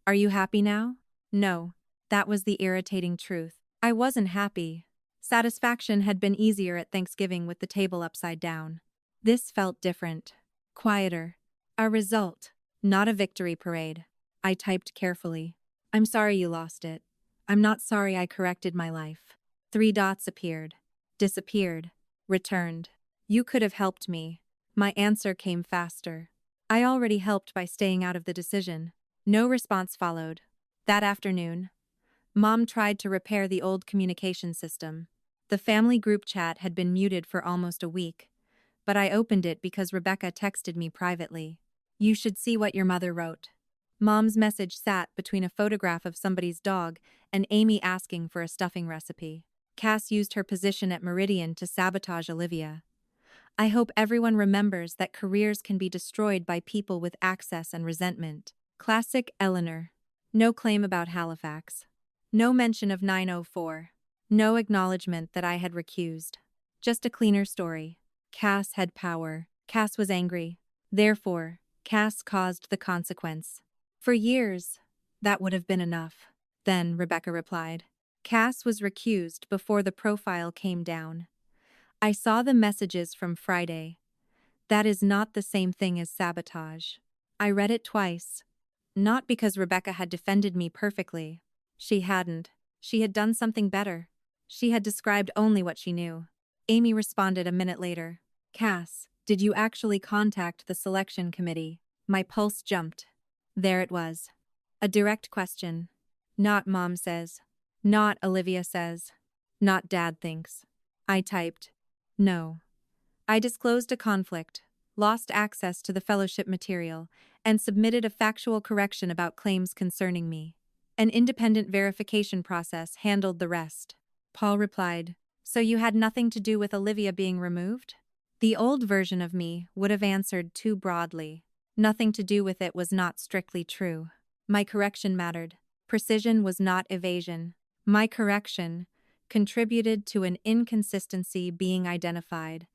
Speaker 1: Are you happy now? No. That was the irritating truth. I wasn't happy. Satisfaction had been easier at Thanksgiving with the table upside down. This felt different. Quieter. A result, not a victory parade. I typed carefully. I'm sorry you lost it. I'm not sorry I corrected my life. 3 dots appeared. Disappeared. Returned. You could have helped me. My answer came faster. I already helped by staying out of the decision. No response followed. That afternoon, Mom tried to repair the old communication system. The family group chat had been muted for almost a week, but I opened it because Rebecca texted me privately. You should see what your mother wrote. Mom's message sat between a photograph of somebody's dog and Amy asking for a stuffing recipe. Cass used her position at Meridian to sabotage Olivia. I hope everyone remembers that careers can be destroyed by people with access and resentment. Classic Eleanor. No claim about Halifax. No mention of 904. No acknowledgement that I had recused. Just a cleaner story. Cass had power. Cass was angry. Therefore, Cass caused the consequence. For years, that would have been enough. Then, Rebecca replied. Cass was recused before the profile came down. I saw the messages from Friday. That is not the same thing as sabotage. I read it twice. Not because Rebecca had defended me perfectly. She hadn't. She had done something better. She had described only what she knew. Amy responded a minute later. Cass, did you actually contact the selection committee? My pulse jumped. There it was. A direct question. Not Mom says. Not Olivia says. Not Dad thinks. I typed. No. I disclosed a conflict, lost access to the fellowship material, and submitted a factual correction about claims concerning me. An independent verification process handled the rest. Paul replied, So you had nothing to do with Olivia being removed? The old version of me would have answered too broadly. Nothing to do with it was not strictly true. My correction mattered. Precision was not evasion. My correction contributed to an inconsistency being identified.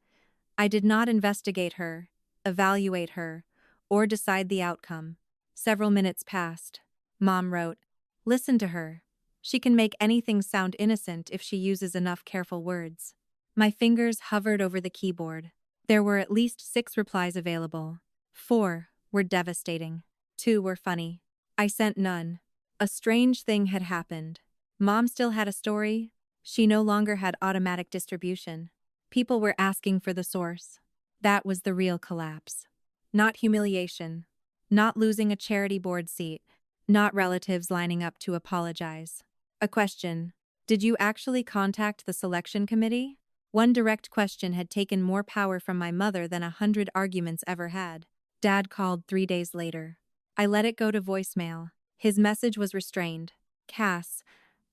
Speaker 1: I did not investigate her, evaluate her, or decide the outcome. Several minutes passed. Mom wrote, Listen to her. She can make anything sound innocent if she uses enough careful words. My fingers hovered over the keyboard. There were at least 6 replies available. 4 were devastating. 2 were funny. I sent none. A strange thing had happened. Mom still had a story. She no longer had automatic distribution. People were asking for the source. That was the real collapse. Not humiliation. Not losing a charity board seat. Not relatives lining up to apologize. A question. Did you actually contact the selection committee? One direct question had taken more power from my mother than 100 arguments ever had. Dad called 3 days later. I let it go to voicemail. His message was restrained. Cass,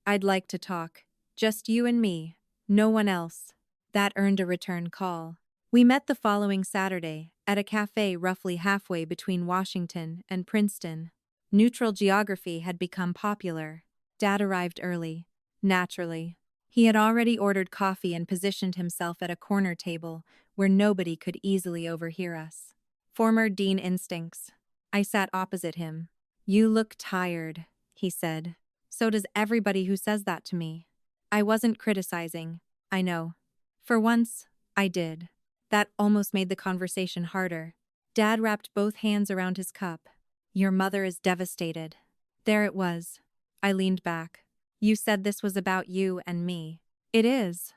Speaker 1: I'd like to talk. Just you and me. No one else. That earned a return call. We met the following Saturday at a cafe roughly halfway between Washington and Princeton. Neutral geography had become popular. Dad arrived early. Naturally. He had already ordered coffee and positioned himself at a corner table where nobody could easily overhear us. Former Dean instincts. I sat opposite him. You look tired, he said. So does everybody who says that to me. I wasn't criticizing, I know. For once, I did. That almost made the conversation harder. Dad wrapped both hands around his cup. Your mother is devastated. There it was. I leaned back. You said this was about you and me. It is.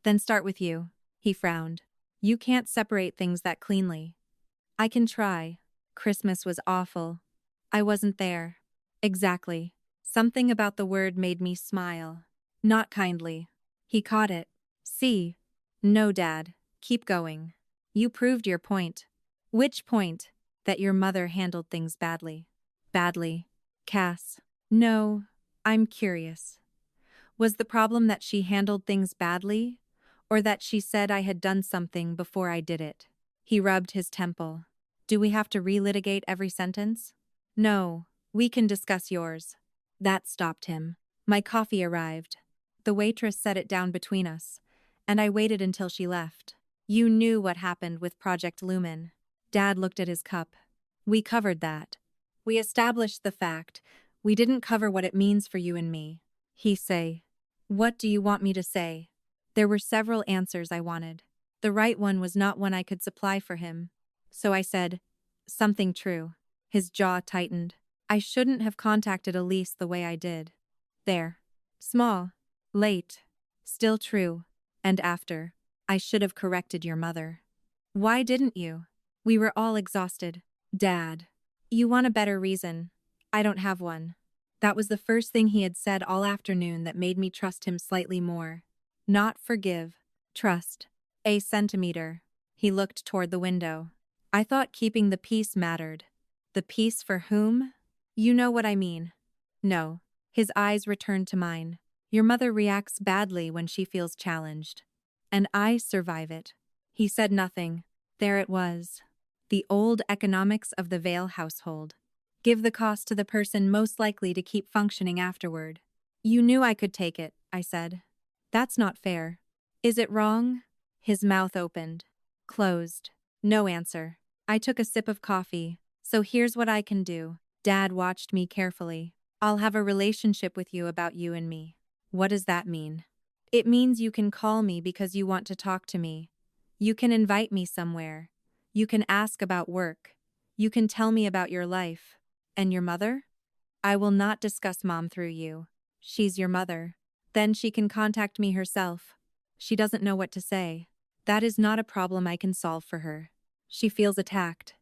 Speaker 1: Then start with you. He frowned. You can't separate things that cleanly. I can try. Christmas was awful. I wasn't there. Exactly. Something about the word made me smile. Not kindly. He caught it. See? No, Dad. Keep going. You proved your point. Which point? That your mother handled things badly. Badly. Cass. No, I'm curious. Was the problem that she handled things badly, or that she said I had done something before I did it? He rubbed his temple. Do we have to relitigate every sentence? No, we can discuss yours. That stopped him. My coffee arrived. The waitress set it down between us, and I waited until she left. You knew what happened with Project Lumen. Dad looked at his cup. We covered that. We established the fact. We didn't cover what it means for you and me. He say. What do you want me to say? There were several answers I wanted. The right one was not one I could supply for him. So I said, something true. His jaw tightened. I shouldn't have contacted Elise the way I did. There. Small. Late. Still true. And after. I should have corrected your mother. Why didn't you? We were all exhausted. Dad. You want a better reason. I don't have one. That was the first thing he had said all afternoon that made me trust him slightly more. Not forgive. Trust. A centimeter. He looked toward the window. I thought keeping the peace mattered. The peace for whom? You know what I mean. No. His eyes returned to mine. Your mother reacts badly when she feels challenged. And I survive it. He said nothing. There it was. The old economics of the Vale household. Give the cost to the person most likely to keep functioning afterward. You knew I could take it, I said. That's not fair. Is it wrong? His mouth opened. Closed. No answer. I took a sip of coffee. So here's what I can do. Dad watched me carefully. I'll have a relationship with you about you and me. What does that mean? It means you can call me because you want to talk to me. You can invite me somewhere. You can ask about work. You can tell me about your life. And your mother? I will not discuss Mom through you. She's your mother. Then she can contact me herself. She doesn't know what to say. That is not a problem I can solve for her. She feels attacked.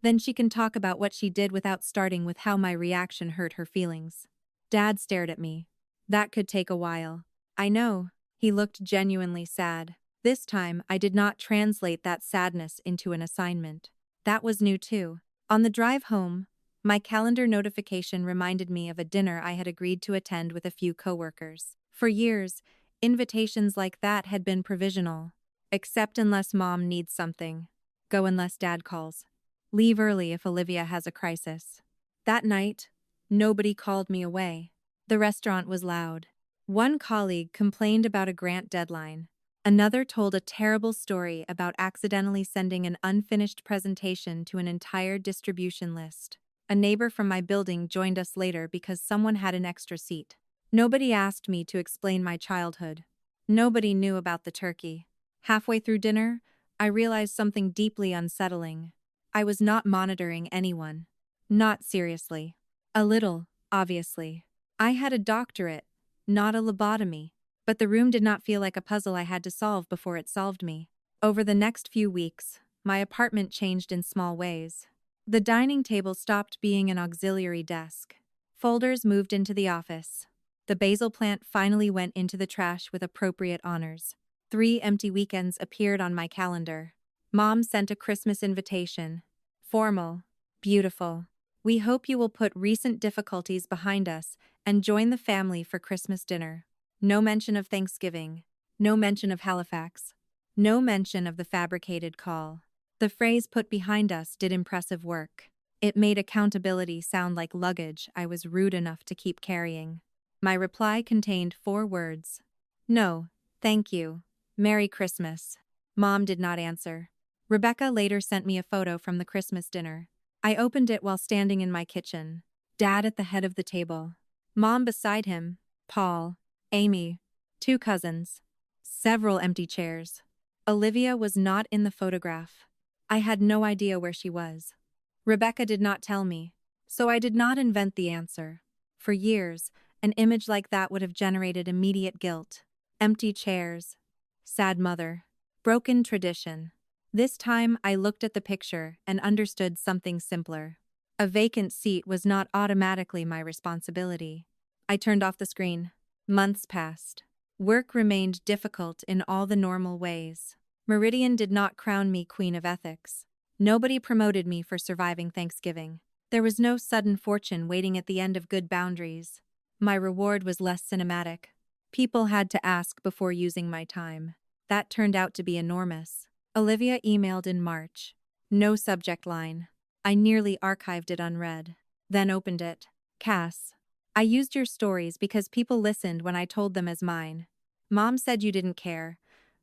Speaker 1: Then she can talk about what she did without starting with how my reaction hurt her feelings. Dad stared at me. That could take a while. I know. He looked genuinely sad. This time, I did not translate that sadness into an assignment. That was new too. On the drive home, my calendar notification reminded me of a dinner I had agreed to attend with a few coworkers. For years, invitations like that had been provisional. Accept unless Mom needs something. Go unless Dad calls. Leave early if Olivia has a crisis. That night, nobody called me away. The restaurant was loud. One colleague complained about a grant deadline. Another told a terrible story about accidentally sending an unfinished presentation to an entire distribution list. A neighbor from my building joined us later because someone had an extra seat. Nobody asked me to explain my childhood. Nobody knew about the turkey. Halfway through dinner, I realized something deeply unsettling. I was not monitoring anyone. Not seriously. A little, obviously. I had a doctorate, not a lobotomy. But the room did not feel like a puzzle I had to solve before it solved me. Over the next few weeks, my apartment changed in small ways. The dining table stopped being an auxiliary desk. Folders moved into the office. The basil plant finally went into the trash with appropriate honors. 3 empty weekends appeared on my calendar. Mom sent a Christmas invitation. Formal. Beautiful. We hope you will put recent difficulties behind us and join the family for Christmas dinner. No mention of Thanksgiving. No mention of Halifax. No mention of the fabricated call. The phrase put behind us did impressive work. It made accountability sound like luggage I was rude enough to keep carrying. My reply contained 4 words. No, thank you. Merry Christmas. Mom did not answer. Rebecca later sent me a photo from the Christmas dinner. I opened it while standing in my kitchen. Dad at the head of the table. Mom beside him. Paul. Amy. 2 cousins. Several empty chairs. Olivia was not in the photograph. I had no idea where she was. Rebecca did not tell me, so I did not invent the answer. For years, an image like that would have generated immediate guilt. Empty chairs. Sad mother. Broken tradition. This time I looked at the picture and understood something simpler. A vacant seat was not automatically my responsibility. I turned off the screen. Months passed. Work remained difficult in all the normal ways. Meridian did not crown me queen of ethics. Nobody promoted me for surviving Thanksgiving. There was no sudden fortune waiting at the end of good boundaries. My reward was less cinematic. People had to ask before using my time. That turned out to be enormous. Olivia emailed in March. No subject line. I nearly archived it unread. Then opened it. Cass. I used your stories because people listened when I told them as mine. Mom said you didn't care,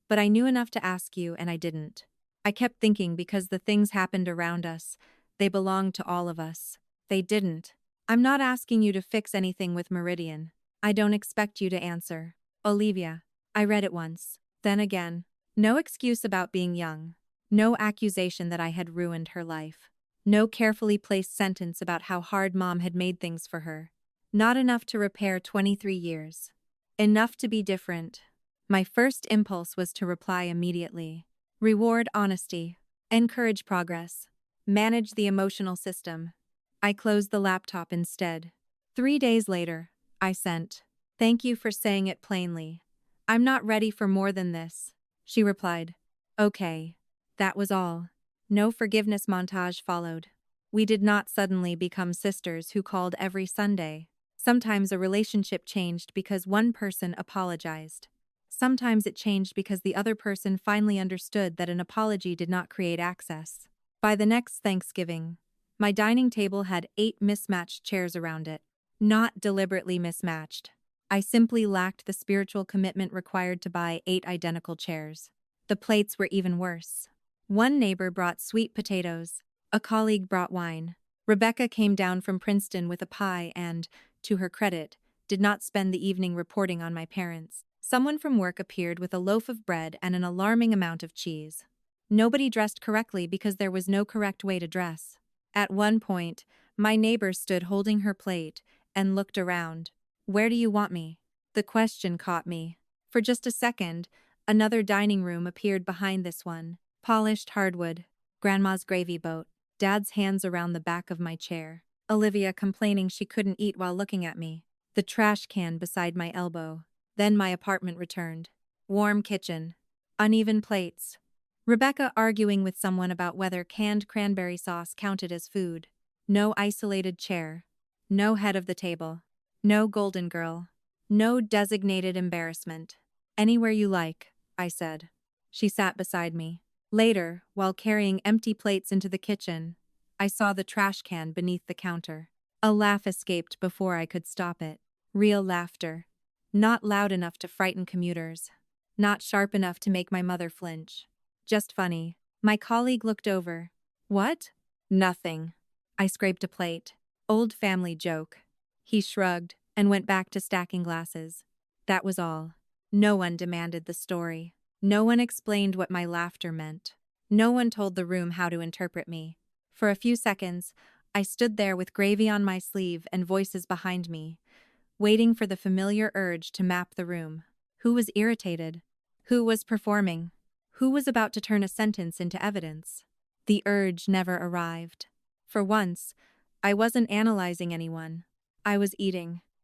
Speaker 1: but I knew enough to ask you and I didn't. I kept thinking because the things happened around us, they belonged to all of us. They didn't. I'm not asking you to fix anything with Meridian. I don't expect you to answer. Olivia. I read it once. Then again. No excuse about being young. No accusation that I had ruined her life. No carefully placed sentence about how hard Mom had made things for her. Not enough to repair 23 years. Enough to be different. My first impulse was to reply immediately. Reward honesty. Encourage progress. Manage the emotional system. I closed the laptop instead. 3 days later, I sent. Thank you for saying it plainly. I'm not ready for more than this. She replied. Okay. That was all. No forgiveness montage followed. We did not suddenly become sisters who called every Sunday. Sometimes a relationship changed because one person apologized. Sometimes it changed because the other person finally understood that an apology did not create access. By the next Thanksgiving, my dining table had 8 mismatched chairs around it. Not deliberately mismatched. I simply lacked the spiritual commitment required to buy 8 identical chairs. The plates were even worse. One neighbor brought sweet potatoes. A colleague brought wine. Rebecca came down from Princeton with a pie and, to her credit, did not spend the evening reporting on my parents. Someone from work appeared with a loaf of bread and an alarming amount of cheese. Nobody dressed correctly because there was no correct way to dress. At one point, my neighbor stood holding her plate and looked around. Where do you want me? The question caught me. For just a second, another dining room appeared behind this one. Polished hardwood. Grandma's gravy boat. Dad's hands around the back of my chair. Olivia complaining she couldn't eat while looking at me. The trash can beside my elbow. Then my apartment returned. Warm kitchen. Uneven plates. Rebecca arguing with someone about whether canned cranberry sauce counted as food. No isolated chair. No head of the table. No golden girl. No designated embarrassment. Anywhere you like, I said. She sat beside me. Later, while carrying empty plates into the kitchen, I saw the trash can beneath the counter. A laugh escaped before I could stop it. Real laughter. Not loud enough to frighten commuters. Not sharp enough to make my mother flinch. Just funny. My colleague looked over. What? Nothing. I scraped a plate. Old family joke. He shrugged. and went back to stacking glasses. That was all. No one demanded the story. No one explained what my laughter meant. No one told the room how to interpret me. For a few seconds, I stood there with gravy on my sleeve and voices behind me, waiting for the familiar urge to map the room. Who was irritated? Who was performing? Who was about to turn a sentence into evidence? The urge never arrived. For once, I wasn't analyzing anyone. I was eating.